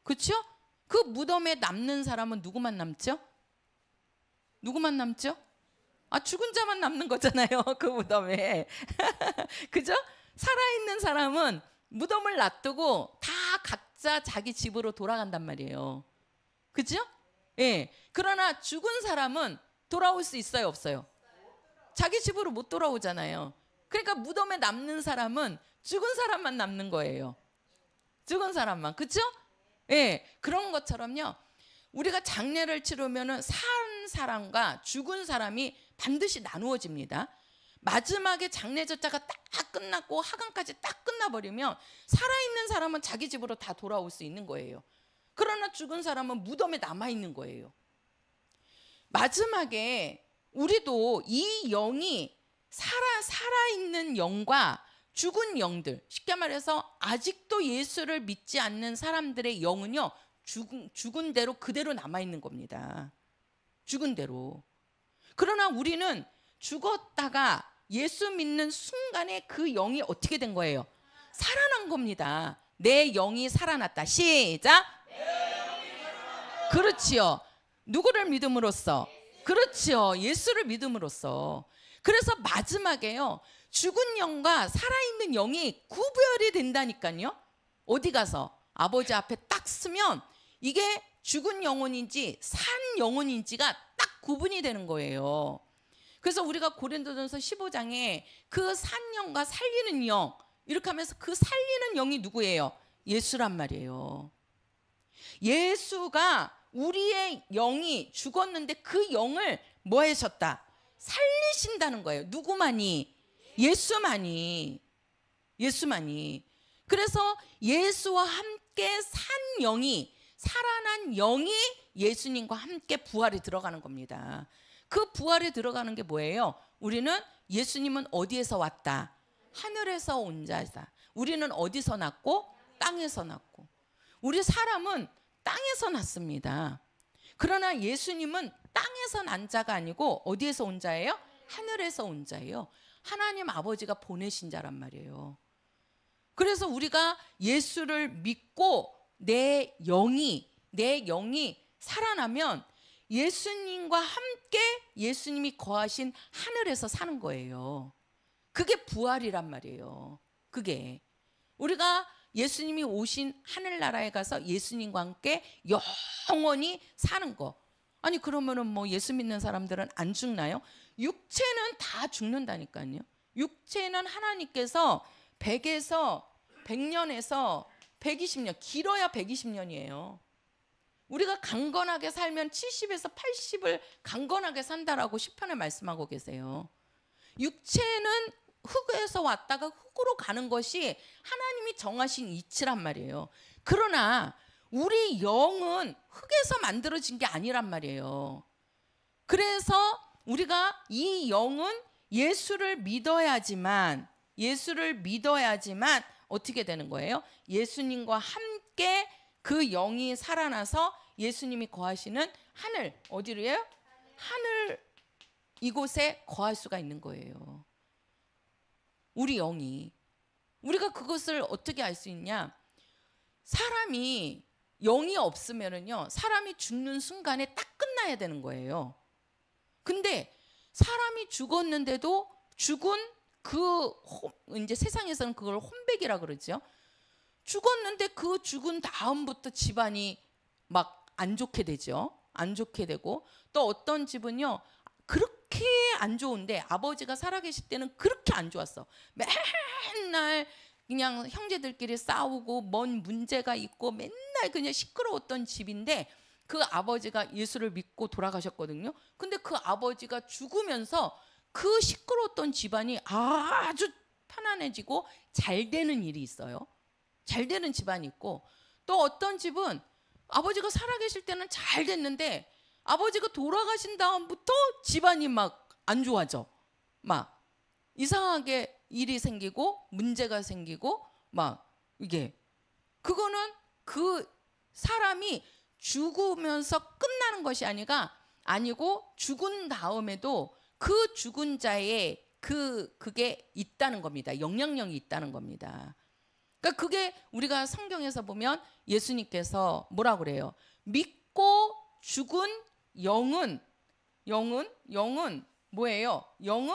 그렇죠? 그 무덤에 남는 사람은 누구만 남죠? 누구만 남죠? 아, 죽은 자만 남는 거잖아요. 그 무덤에. 그죠? 살아있는 사람은 무덤을 놔두고 다 각자 자기 집으로 돌아간단 말이에요. 그죠? 예. 그러나 죽은 사람은 돌아올 수 있어요, 없어요? 자기 집으로 못 돌아오잖아요. 그러니까 무덤에 남는 사람은 죽은 사람만 남는 거예요. 죽은 사람만. 그렇죠? 예, 그런 것처럼요. 우리가 장례를 치르면은 산 사람과 죽은 사람이 반드시 나누어집니다. 마지막에 장례 절차가 딱 끝났고 하강까지 딱 끝나버리면 살아있는 사람은 자기 집으로 다 돌아올 수 있는 거예요. 그러나 죽은 사람은 무덤에 남아있는 거예요. 마지막에 우리도 이 영이 살아있는 영과 죽은 영들, 쉽게 말해서 아직도 예수를 믿지 않는 사람들의 영은요, 죽은 대로 그대로 남아있는 겁니다. 죽은 대로. 그러나 우리는 죽었다가 예수 믿는 순간에 그 영이 어떻게 된 거예요? 살아난 겁니다. 내 영이 살아났다. 시작. 그렇지요. 누구를 믿음으로써? 그렇지요. 예수를 믿음으로써. 그래서 마지막에요, 죽은 영과 살아있는 영이 구별이 된다니까요. 어디 가서 아버지 앞에 딱 쓰면 이게 죽은 영혼인지 산 영혼인지가 딱 구분이 되는 거예요. 그래서 우리가 고린도전서 15장에 그 산 영과 살리는 영, 이렇게 하면서 그 살리는 영이 누구예요? 예수란 말이에요. 예수가 우리의 영이 죽었는데 그 영을 뭐 하셨다? 살리신다는 거예요. 누구만이? 예수만이. 예수만이. 그래서 예수와 함께 산 영이, 살아난 영이 예수님과 함께 부활에 들어가는 겁니다. 그 부활에 들어가는 게 뭐예요? 우리는 예수님은 어디에서 왔다? 하늘에서 온 자다. 우리는 어디서 났고? 땅에서 났고. 우리 사람은 땅에서 났습니다. 그러나 예수님은 땅에서 난 자가 아니고 어디에서 온 자예요? 하늘에서 온 자예요. 하나님 아버지가 보내신 자란 말이에요. 그래서 우리가 예수를 믿고 내 영이 살아나면 예수님과 함께 예수님이 거하신 하늘에서 사는 거예요. 그게 부활이란 말이에요. 그게 우리가 예수님이 오신 하늘나라에 가서 예수님과 함께 영원히 사는 거. 아니 그러면은 뭐 예수 믿는 사람들은 안 죽나요? 육체는 다 죽는다니까요. 육체는 하나님께서 100에서 100년에서 120년, 길어야 120년이에요. 우리가 강건하게 살면 70에서 80을 강건하게 산다라고 시편에 말씀하고 계세요. 육체는 흙에서 왔다가 흙으로 가는 것이 하나님이 정하신 이치란 말이에요. 그러나 우리 영은 흙에서 만들어진 게 아니란 말이에요. 그래서 우리가 이 영은 예수를 믿어야지만 어떻게 되는 거예요? 예수님과 함께 그 영이 살아나서 예수님이 거하시는 하늘, 어디로요? 하늘, 이곳에 거할 수가 있는 거예요. 우리 영이. 우리가 그것을 어떻게 알 수 있냐? 사람이 영이 없으면은요, 사람이 죽는 순간에 딱 끝나야 되는 거예요. 근데 사람이 죽었는데도 죽은 이제 세상에서는 그걸 혼백이라 그러죠. 죽었는데 그 죽은 다음부터 집안이 막 안 좋게 되죠. 안 좋게 되고, 또 어떤 집은요, 그렇게 안 좋은데 아버지가 살아계실 때는 그렇게 안 좋았어. 맨날 그냥 형제들끼리 싸우고 뭔 문제가 있고 맨날 그냥 시끄러웠던 집인데 그 아버지가 예수를 믿고 돌아가셨거든요. 근데 그 아버지가 죽으면서 그 시끄러웠던 집안이 아주 편안해지고 잘 되는 일이 있어요. 잘 되는 집안이 있고, 또 어떤 집은 아버지가 살아계실 때는 잘 됐는데 아버지가 돌아가신 다음부터 집안이 막 안 좋아져. 막 이상하게 일이 생기고 문제가 생기고 막 이게, 그거는 그 사람이 죽으면서 끝나는 것이 아니고 죽은 다음에도 그 죽은 자의 그게 있다는 겁니다. 영향력이 있다는 겁니다. 그러니까 그게 우리가 성경에서 보면 예수님께서 뭐라 그래요? 믿고 죽은 영은 뭐예요? 영은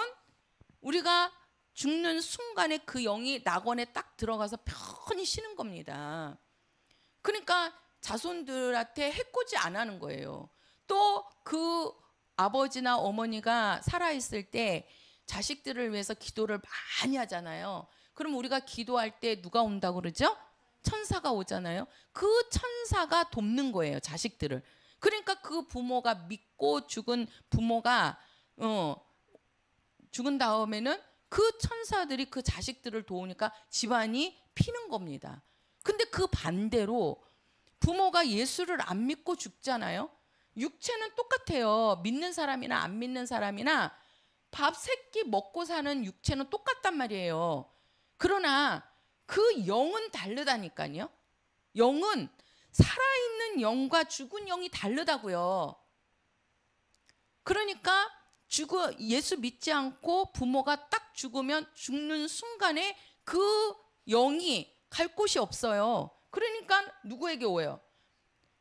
우리가 죽는 순간에 그 영이 낙원에 딱 들어가서 편히 쉬는 겁니다. 그러니까 자손들한테 해코지 안 하는 거예요. 또 그 아버지나 어머니가 살아있을 때 자식들을 위해서 기도를 많이 하잖아요. 그럼 우리가 기도할 때 누가 온다고 그러죠? 천사가 오잖아요. 그 천사가 돕는 거예요, 자식들을. 그러니까 그 부모가 믿고 죽은 부모가 죽은 다음에는 그 천사들이 그 자식들을 도우니까 집안이 피는 겁니다. 근데 그 반대로 부모가 예수를 안 믿고 죽잖아요. 육체는 똑같아요. 믿는 사람이나 안 믿는 사람이나 밥 세 끼 먹고 사는 육체는 똑같단 말이에요. 그러나 그 영은 다르다니까요. 영은 살아있는 영과 죽은 영이 다르다고요. 그러니까 예수 믿지 않고 부모가 딱 죽으면 죽는 순간에 그 영이 갈 곳이 없어요. 그러니까 누구에게 오요?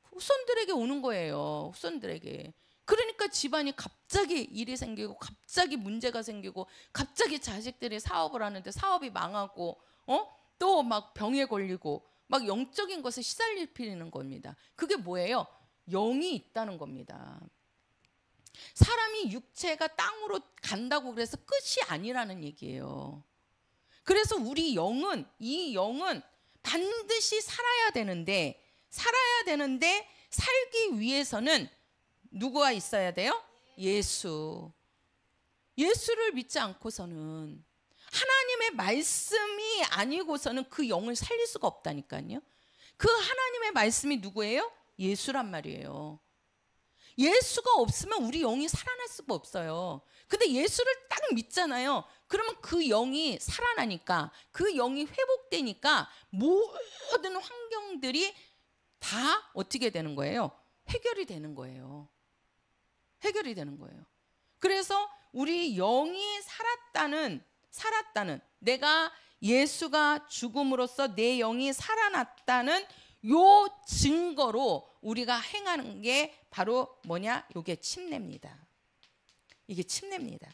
후손들에게 오는 거예요. 후손들에게. 그러니까 집안이 갑자기 일이 생기고 갑자기 문제가 생기고 갑자기 자식들이 사업을 하는데 사업이 망하고 또 막 병에 걸리고 막 영적인 것에 시달리는 겁니다. 그게 뭐예요? 영이 있다는 겁니다. 사람이 육체가 땅으로 간다고 그래서 끝이 아니라는 얘기예요. 그래서 우리 영은, 이 영은 반드시 살아야 되는데 살기 위해서는 누구가 있어야 돼요? 예수를 믿지 않고서는, 하나님의 말씀이 아니고서는 그 영을 살릴 수가 없다니까요. 그 하나님의 말씀이 누구예요? 예수란 말이에요. 예수가 없으면 우리 영이 살아날 수가 없어요. 근데 예수를 딱 믿잖아요. 그러면 그 영이 살아나니까, 그 영이 회복되니까 모든 환경들이 다 어떻게 되는 거예요? 해결이 되는 거예요. 해결이 되는 거예요. 그래서 우리 영이 살았다는, 내가 예수가 죽음으로써 내 영이 살아났다는 요 증거로 우리가 행하는 게 바로 뭐냐? 요게 침례입니다. 이게 침례입니다.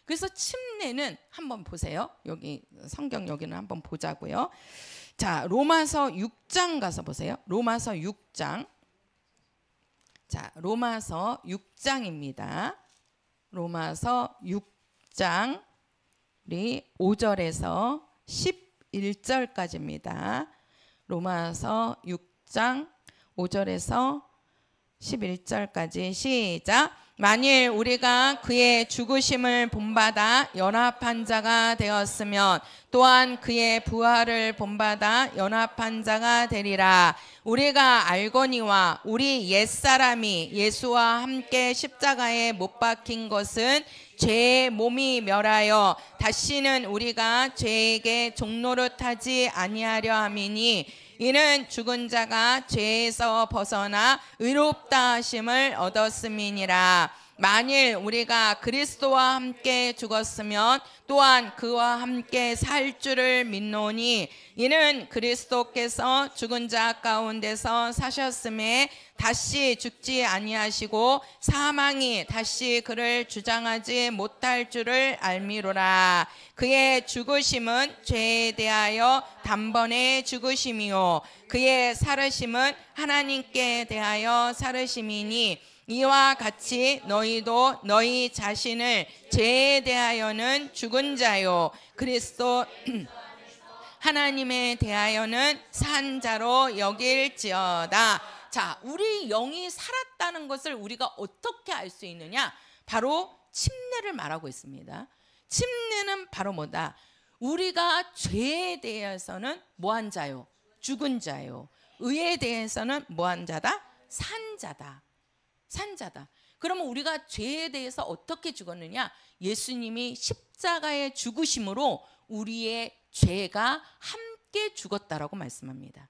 그래서 침례는 한번 보세요. 여기 성경 여기는 한번 보자고요. 자, 로마서 6장 가서 보세요. 로마서 6장. 자, 로마서 6장입니다. 로마서 6장 우리 5절에서 11절까지입니다. 로마서 6장 5절에서 11절까지 시작. 만일 우리가 그의 죽으심을 본받아 연합한 자가 되었으면 또한 그의 부활을 본받아 연합한 자가 되리라. 우리가 알거니와 우리 옛사람이 예수와 함께 십자가에 못 박힌 것은 죄의 몸이 멸하여 다시는 우리가 죄에게 종노릇하지 아니하려 함이니, 이는 죽은 자가 죄에서 벗어나 의롭다 하심을 얻었음이니라. 만일 우리가 그리스도와 함께 죽었으면 또한 그와 함께 살 줄을 믿노니, 이는 그리스도께서 죽은 자 가운데서 사셨음에 다시 죽지 아니하시고 사망이 다시 그를 주장하지 못할 줄을 알미로라. 그의 죽으심은 죄에 대하여 단번에 죽으심이요 그의 살으심은 하나님께 대하여 살으심이니, 이와 같이 너희도 너희 자신을 죄에 대하여는 죽은 자요 그리스도 하나님에 대하여는 산 자로 여길지어다. 자, 우리 영이 살았다는 것을 우리가 어떻게 알 수 있느냐? 바로 침례를 말하고 있습니다. 침례는 바로 뭐다? 우리가 죄에 대해서는 뭐한 자요? 죽은 자요. 의에 대해서는 뭐한 자다? 산 자다. 산 자다. 그러면 우리가 죄에 대해서 어떻게 죽었느냐? 예수님이 십자가에 죽으심으로 우리의 죄가 함께 죽었다라고 말씀합니다.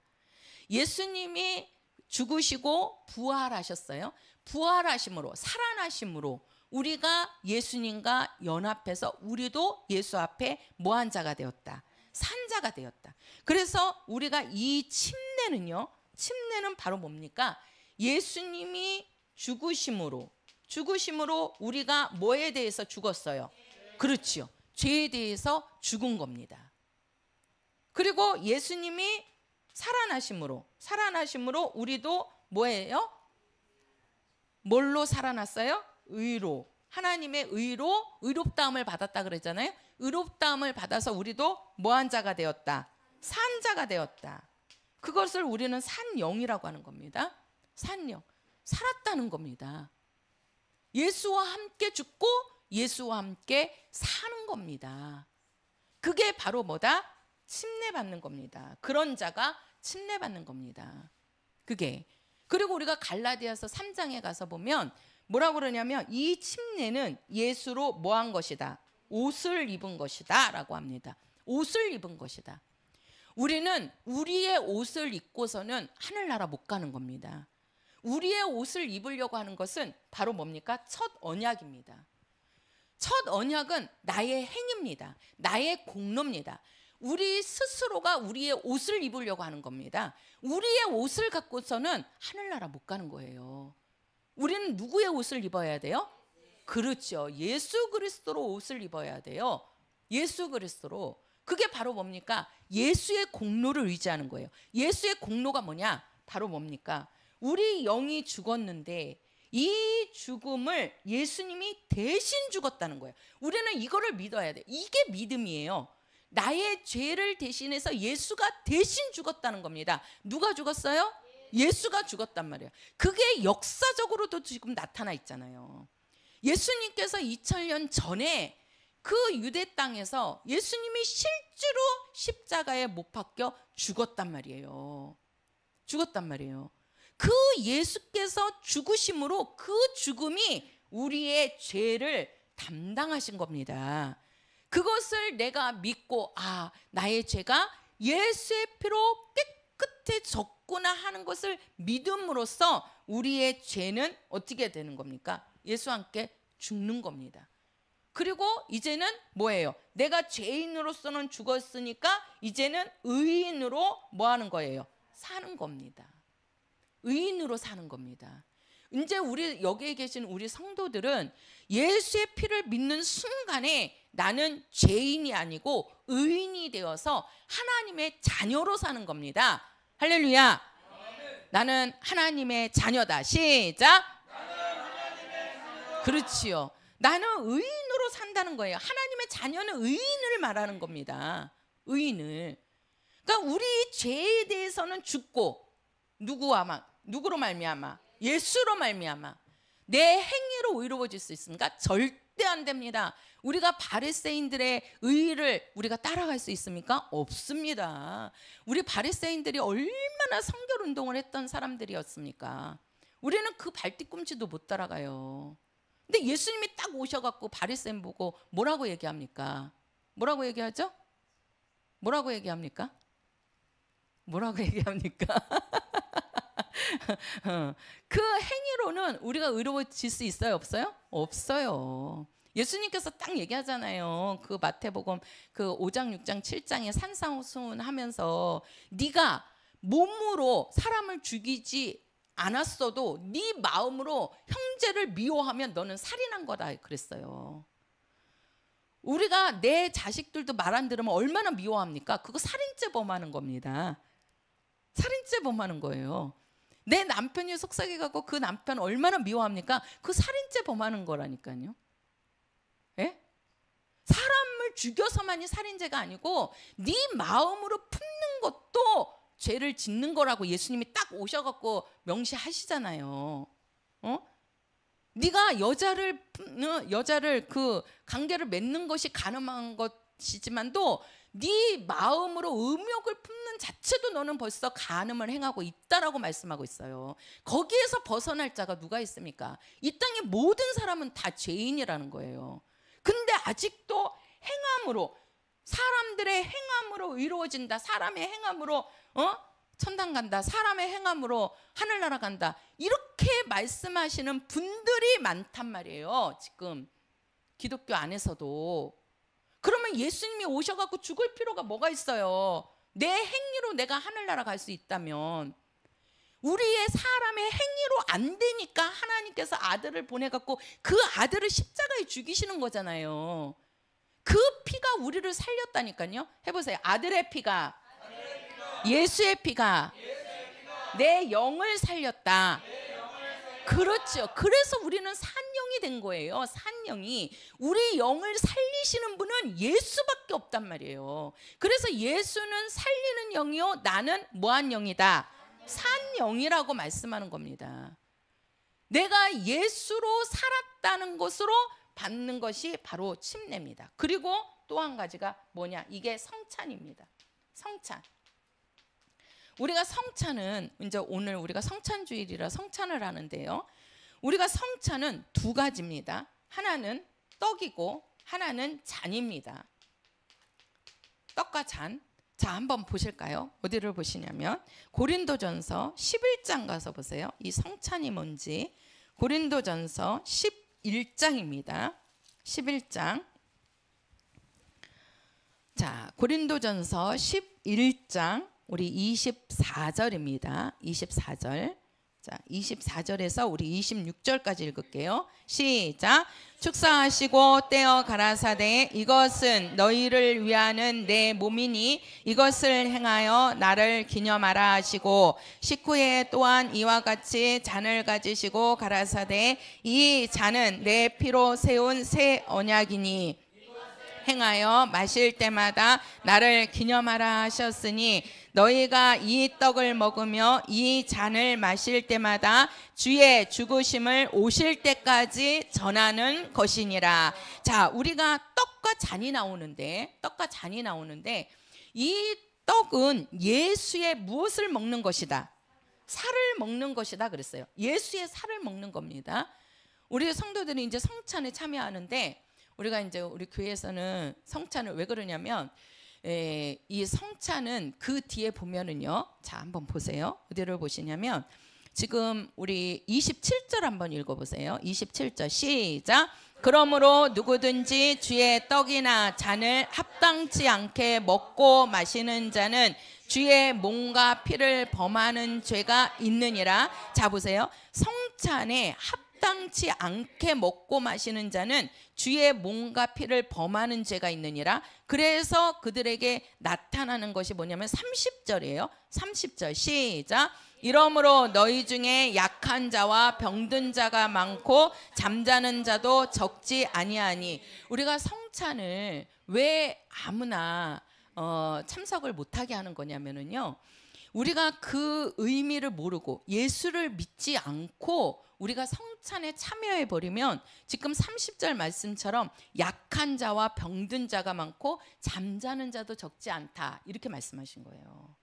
예수님이 죽으시고 부활하셨어요. 부활하심으로, 살아나심으로 우리가 예수님과 연합해서 우리도 예수 앞에 뭐한 자가 되었다? 산 자가 되었다. 그래서 우리가 이 침례는요, 침례는 바로 뭡니까? 예수님이 죽으심으로 우리가 뭐에 대해서 죽었어요? 그렇지요. 죄에 대해서 죽은 겁니다. 그리고 예수님이 살아나심으로 우리도 뭐예요? 뭘로 살아났어요? 의로. 하나님의 의로 의롭다함을 받았다 그랬잖아요. 의롭다함을 받아서 우리도 뭐한 자가 되었다? 산 자가 되었다. 그것을 우리는 산 영이라고 하는 겁니다. 산 영. 살았다는 겁니다. 예수와 함께 죽고 예수와 함께 사는 겁니다. 그게 바로 뭐다? 침례받는 겁니다. 그런 자가 침례받는 겁니다. 그게. 그리고 우리가 갈라디아서 3장에 가서 보면 뭐라고 그러냐면 이 침례는 예수로 뭐한 것이다? 옷을 입은 것이다 라고 합니다. 옷을 입은 것이다. 우리는 우리의 옷을 입고서는 하늘나라 못 가는 겁니다. 우리의 옷을 입으려고 하는 것은 바로 뭡니까? 첫 언약입니다. 첫 언약은 나의 행입니다. 나의 공로입니다. 우리 스스로가 우리의 옷을 입으려고 하는 겁니다. 우리의 옷을 갖고서는 하늘나라 못 가는 거예요. 우리는 누구의 옷을 입어야 돼요? 그렇죠. 예수 그리스도로 옷을 입어야 돼요. 예수 그리스도로. 그게 바로 뭡니까? 예수의 공로를 의지하는 거예요. 예수의 공로가 뭐냐? 바로 뭡니까? 우리 영이 죽었는데 이 죽음을 예수님이 대신 죽었다는 거예요. 우리는 이거를 믿어야 돼. 이게 믿음이에요. 나의 죄를 대신해서 예수가 대신 죽었다는 겁니다. 누가 죽었어요? 예수가 죽었단 말이에요. 그게 역사적으로도 지금 나타나 있잖아요. 예수님께서 2000년 전에 그 유대 땅에서 예수님이 실제로 십자가에 못 박혀 죽었단 말이에요. 죽었단 말이에요. 그 예수께서 죽으심으로 그 죽음이 우리의 죄를 담당하신 겁니다. 그것을 내가 믿고 나의 죄가 예수의 피로 깨끗해졌구나 하는 것을 믿음으로써 우리의 죄는 어떻게 되는 겁니까? 예수와 함께 죽는 겁니다. 그리고 이제는 뭐예요? 내가 죄인으로서는 죽었으니까 이제는 의인으로 뭐 하는 거예요? 사는 겁니다. 의인으로 사는 겁니다. 이제 우리 여기에 계신 우리 성도들은 예수의 피를 믿는 순간에 나는 죄인이 아니고 의인이 되어서 하나님의 자녀로 사는 겁니다. 할렐루야. 나는 하나님의 자녀다. 시작. 그렇지요. 나는 의인으로 산다는 거예요. 하나님의 자녀는 의인을 말하는 겁니다. 의인을. 그러니까 우리 죄에 대해서는 죽고 누구로 말미암아? 예수로 말미암아. 내 행위로 의로워질 수 있습니까? 절대 안 됩니다. 우리가 바리새인들의 의를 우리가 따라갈 수 있습니까? 없습니다. 우리 바리새인들이 얼마나 성결 운동을 했던 사람들이었습니까? 우리는 그 발뒤꿈치도 못 따라가요. 근데 예수님이 딱 오셔갖고 바리새인 보고 뭐라고 얘기합니까? 뭐라고 얘기하죠? 뭐라고 얘기합니까? 뭐라고 얘기합니까? 그 행위로는 우리가 의로워질 수 있어요? 없어요? 없어요. 예수님께서 딱 얘기하잖아요. 그 마태복음 그 5장, 6장, 7장에 산상수훈 하면서 네가 몸으로 사람을 죽이지 않았어도 네 마음으로 형제를 미워하면 너는 살인한 거다 그랬어요. 우리가 내 자식들도 말 안 들으면 얼마나 미워합니까? 그거 살인죄 범하는 겁니다. 살인죄 범하는 거예요. 내 남편이 속삭여갖고 그 남편 얼마나 미워합니까? 그 살인죄 범하는 거라니까요. 예? 사람을 죽여서만이 살인죄가 아니고 네 마음으로 품는 것도 죄를 짓는 거라고 예수님이 딱 오셔갖고 명시하시잖아요. 네가 여자를 그 관계를 맺는 것이 가늠한 것이지만도 네 마음으로 음욕을 품는 자체도 너는 벌써 간음을 행하고 있다라고 말씀하고 있어요. 거기에서 벗어날 자가 누가 있습니까? 이 땅의 모든 사람은 다 죄인이라는 거예요. 근데 아직도 행함으로, 사람들의 행함으로 이루어진다. 사람의 행함으로 천당 간다. 사람의 행함으로 하늘나라 간다. 이렇게 말씀하시는 분들이 많단 말이에요. 지금 기독교 안에서도. 그러면 예수님이 오셔갖고 죽을 필요가 뭐가 있어요? 내 행위로 내가 하늘나라 갈 수 있다면, 우리의 사람의 행위로 안 되니까 하나님께서 아들을 보내갖고 그 아들을 십자가에 죽이시는 거잖아요. 그 피가 우리를 살렸다니까요. 해보세요. 아들의 피가, 예수의 피가 내 영을 살렸다. 그렇죠. 그래서 우리는 산영이 된 거예요. 산 영이. 우리 영을 살리시는 분은 예수밖에 없단 말이에요. 그래서 예수는 살리는 영이요, 나는 뭐한 영이다? 산 영이라고 말씀하는 겁니다. 내가 예수로 살았다는 것으로 받는 것이 바로 침례입니다. 그리고 또 한 가지가 뭐냐? 이게 성찬입니다. 성찬. 우리가 성찬은 이제 오늘 우리가 성찬주일이라 성찬을 하는데요. 우리가 성찬은 두 가지입니다. 하나는 떡이고 하나는 잔입니다. 떡과 잔. 자, 한번 보실까요? 어디를 보시냐면 고린도전서 11장 가서 보세요. 이 성찬이 뭔지. 고린도전서 11장입니다. 11장. 자, 고린도전서 11장 우리 24절입니다. 24절. 자, 24절에서 우리 26절까지 읽을게요. 시작. 축사하시고 떼어 가라사대 이것은 너희를 위하는 내 몸이니 이것을 행하여 나를 기념하라 하시고 식후에 또한 이와 같이 잔을 가지시고 가라사대 이 잔은 내 피로 세운 새 언약이니 행하여 마실 때마다 나를 기념하라 하셨으니 너희가 이 떡을 먹으며 이 잔을 마실 때마다 주의 죽으심을 오실 때까지 전하는 것이니라. 자, 우리가 떡과 잔이 나오는데 이 떡은 예수의 무엇을 먹는 것이다? 살을 먹는 것이다 그랬어요. 예수의 살을 먹는 겁니다. 우리 성도들이 이제 성찬에 참여하는데 우리가 이제 우리 교회에서는 성찬을 왜 그러냐면 이 성찬은 그 뒤에 보면은요. 자, 한번 보세요. 어디를 보시냐면 지금 우리 27절 한번 읽어보세요. 27절 시작. 그러므로 누구든지 주의 떡이나 잔을 합당치 않게 먹고 마시는 자는 주의 몸과 피를 범하는 죄가 있느니라. 자, 보세요. 성찬에 합당치 않게 먹고 마시는 자는 주의 몸과 피를 범하는 죄가 있느니라. 그래서 그들에게 나타나는 것이 뭐냐면 30절이에요. 30절 시작. 이러므로 너희 중에 약한 자와 병든 자가 많고 잠자는 자도 적지 아니하니. 우리가 성찬을 왜 아무나 참석을 못하게 하는 거냐면요, 우리가 그 의미를 모르고 예수를 믿지 않고 우리가 성찬에 참여해 버리면 지금 30절 말씀처럼 약한 자와 병든 자가 많고 잠자는 자도 적지 않다 이렇게 말씀하신 거예요.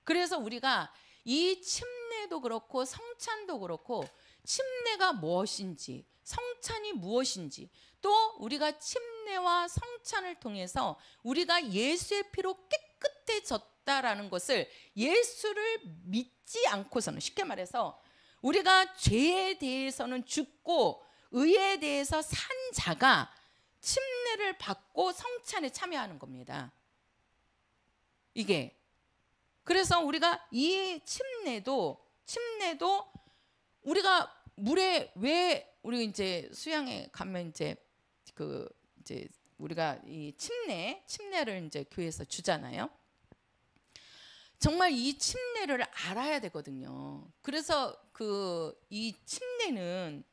그래서 우리가 이 침례도 그렇고 성찬도 그렇고 침례가 무엇인지 성찬이 무엇인지 또 우리가 침례와 성찬을 통해서 우리가 예수의 피로 깨끗해졌다라는 것을 예수를 믿지 않고서는, 쉽게 말해서 우리가 죄에 대해서는 죽고 의에 대해서 산 자가 침례를 받고 성찬에 참여하는 겁니다. 이게 그래서 우리가 이 침례도 우리가 물에 왜 우리 이제 수양에 가면 이제 우리가 이 침례를 이제 교회에서 주잖아요. 정말 이 침례를 알아야 되거든요. 그래서 이 침례는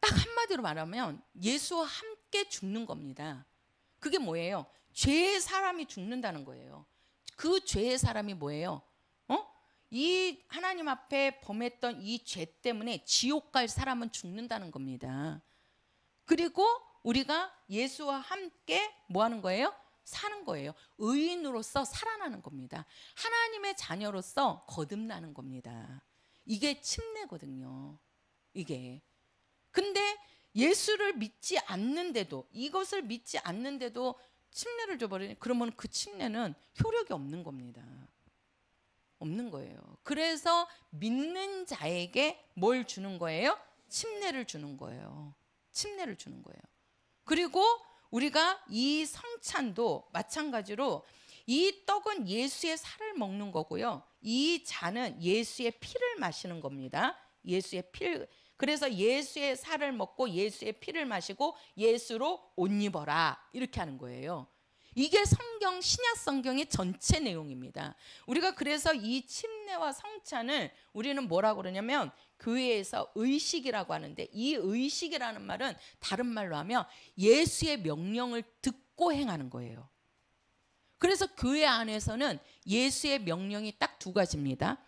딱 한마디로 말하면 예수와 함께 죽는 겁니다. 그게 뭐예요? 죄의 사람이 죽는다는 거예요. 그 죄의 사람이 뭐예요? 이 하나님 앞에 범했던 이 죄 때문에 지옥 갈 사람은 죽는다는 겁니다. 그리고 우리가 예수와 함께 뭐 하는 거예요? 사는 거예요. 의인으로서 살아나는 겁니다. 하나님의 자녀로서 거듭나는 겁니다. 이게 침례거든요. 이게. 근데 예수를 믿지 않는데도, 이것을 믿지 않는데도 침례를 줘버리니 그러면 그 침례는 효력이 없는 겁니다. 없는 거예요. 그래서 믿는 자에게 뭘 주는 거예요? 침례를 주는 거예요. 침례를 주는 거예요. 그리고 우리가 이 성찬도 마찬가지로 이 떡은 예수의 살을 먹는 거고요. 이 잔은 예수의 피를 마시는 겁니다. 예수의 피를. 그래서 예수의 살을 먹고 예수의 피를 마시고 예수로 옷 입어라 이렇게 하는 거예요. 이게 성경, 신약 성경의 전체 내용입니다. 우리가 그래서 이 침례와 성찬을 우리는 뭐라고 그러냐면 교회에서 의식이라고 하는데, 이 의식이라는 말은 다른 말로 하면 예수의 명령을 듣고 행하는 거예요. 그래서 교회 안에서는 예수의 명령이 딱 두 가지입니다.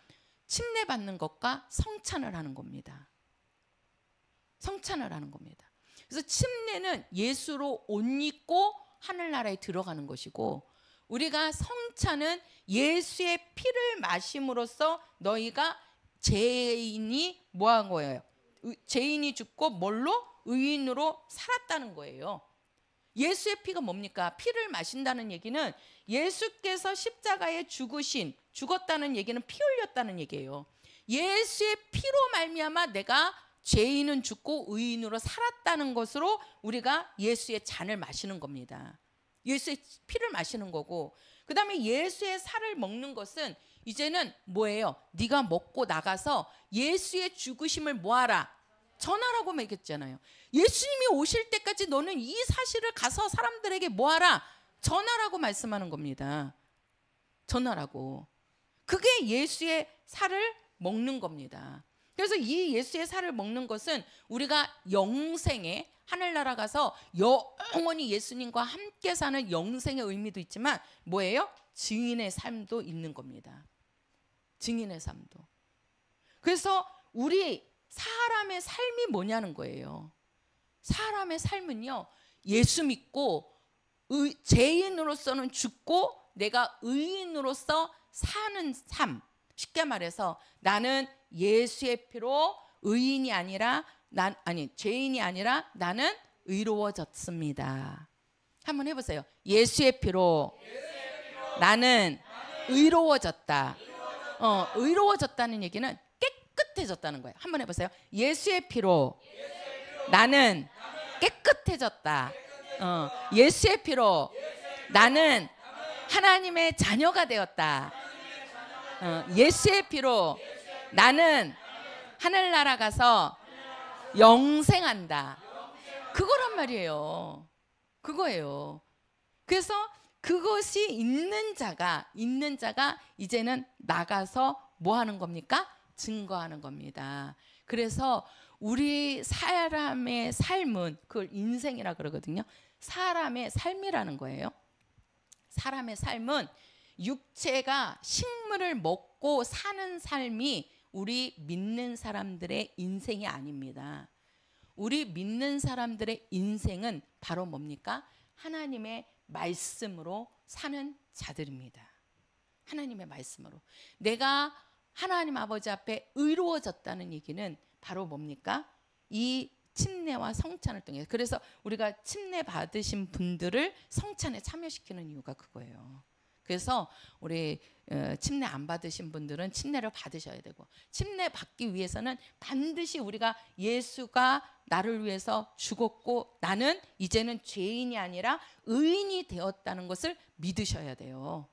침례 받는 것과 성찬을 하는 겁니다. 성찬을 하는 겁니다. 그래서 침례는 예수로 옷 입고 하늘나라에 들어가는 것이고, 우리가 성찬은 예수의 피를 마심으로써 너희가 죄인이 뭐한 거예요? 죄인이 죽고 뭘로? 의인으로 살았다는 거예요. 예수의 피가 뭡니까? 피를 마신다는 얘기는 예수께서 십자가에 죽었다는 얘기는 피 흘렸다는 얘기예요. 예수의 피로 말미암아 내가 죄인은 죽고 의인으로 살았다는 것으로 우리가 예수의 잔을 마시는 겁니다. 예수의 피를 마시는 거고, 그 다음에 예수의 살을 먹는 것은 이제는 뭐예요? 네가 먹고 나가서 예수의 죽으심을 뭐하라? 전하라고 얘기했잖아요. 예수님이 오실 때까지 너는 이 사실을 가서 사람들에게 뭐하라? 전하라고 말씀하는 겁니다. 전하라고. 그게 예수의 살을 먹는 겁니다. 그래서 이 예수의 살을 먹는 것은 우리가 영생에 하늘나라 가서 영원히 예수님과 함께 사는 영생의 의미도 있지만 뭐예요? 증인의 삶도 있는 겁니다. 증인의 삶도. 그래서 우리 사람의 삶이 뭐냐는 거예요. 사람의 삶은요, 예수 믿고 죄인으로서는 죽고 내가 의인으로서 사는 삶. 쉽게 말해서 나는 예수의 피로 의인이 아니라 죄인이 아니라 나는 의로워졌습니다. 한번 해보세요. 예수의 피로 나는 의로워졌다. 의로워졌다는 얘기는 깨끗해졌다는 거예요. 한번 해보세요. 예수의 피로 나는 깨끗해졌다. 예수의 피로 나는 하나님의 자녀가 되었다. 예수의 피로 나는 하늘나라 가서 영생한다. 그거란 말이에요. 그거예요. 그래서 그것이 있는 자가 이제는 나가서 뭐 하는 겁니까? 증거하는 겁니다. 그래서 우리 사람의 삶은 그걸 인생이라 그러거든요. 사람의 삶이라는 거예요. 사람의 삶은 육체가 식물을 먹고 사는 삶이 우리 믿는 사람들의 인생이 아닙니다. 우리 믿는 사람들의 인생은 바로 뭡니까? 하나님의 말씀으로 사는 자들입니다. 하나님의 말씀으로. 내가 하나님 아버지 앞에 의로워졌다는 얘기는 바로 뭡니까? 이 침례와 성찬을 통해서. 그래서 우리가 침례 받으신 분들을 성찬에 참여시키는 이유가 그거예요. 그래서 우리 침례 안 받으신 분들은 침례를 받으셔야 되고, 침례 받기 위해서는 반드시 우리가 예수가 나를 위해서 죽었고 나는 이제는 죄인이 아니라 의인이 되었다는 것을 믿으셔야 돼요.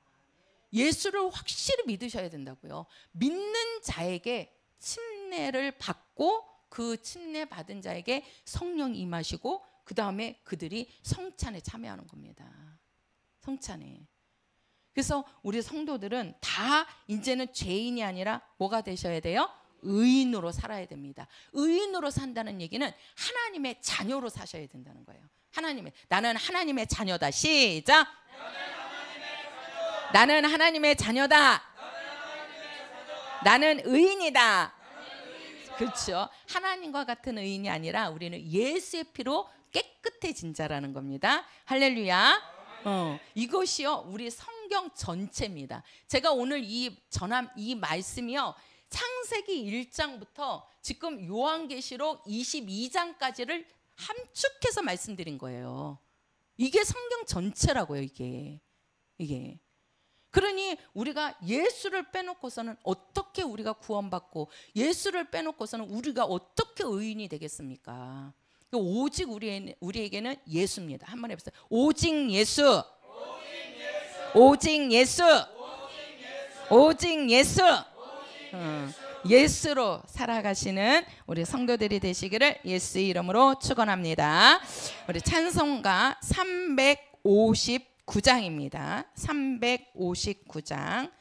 예수를 확실히 믿으셔야 된다고요. 믿는 자에게 침례를 받고 그 침례 받은 자에게 성령이 임하시고 그 다음에 그들이 성찬에 참여하는 겁니다. 성찬에. 그래서 우리 성도들은 다 이제는 죄인이 아니라 뭐가 되셔야 돼요? 의인으로 살아야 됩니다. 의인으로 산다는 얘기는 하나님의 자녀로 사셔야 된다는 거예요. 나는 하나님의 자녀다. 시작. 나는 하나님의 자녀다. 나는 의인이다. 그렇죠. 하나님과 같은 의인이 아니라 우리는 예수의 피로 깨끗해진 자라는 겁니다. 할렐루야. 이것이요 우리 성경 전체입니다. 제가 오늘 전한 이 말씀이요 창세기 1장부터 지금 요한계시록 22장까지를 함축해서 말씀드린 거예요. 이게 성경 전체라고요. 이게. 그러니 우리가 예수를 빼놓고서는 어떻게 우리가 구원받고 예수를 빼놓고서는 우리가 어떻게 의인이 되겠습니까? 오직 우리에게는 예수입니다. 한번 해보세요. 오직 예수. 오직 예수. 오직 예수. 예수로 살아가시는 우리 성도들이 되시기를 예수의 이름으로 축원합니다. 우리 찬송가 350 359장입니다. 359장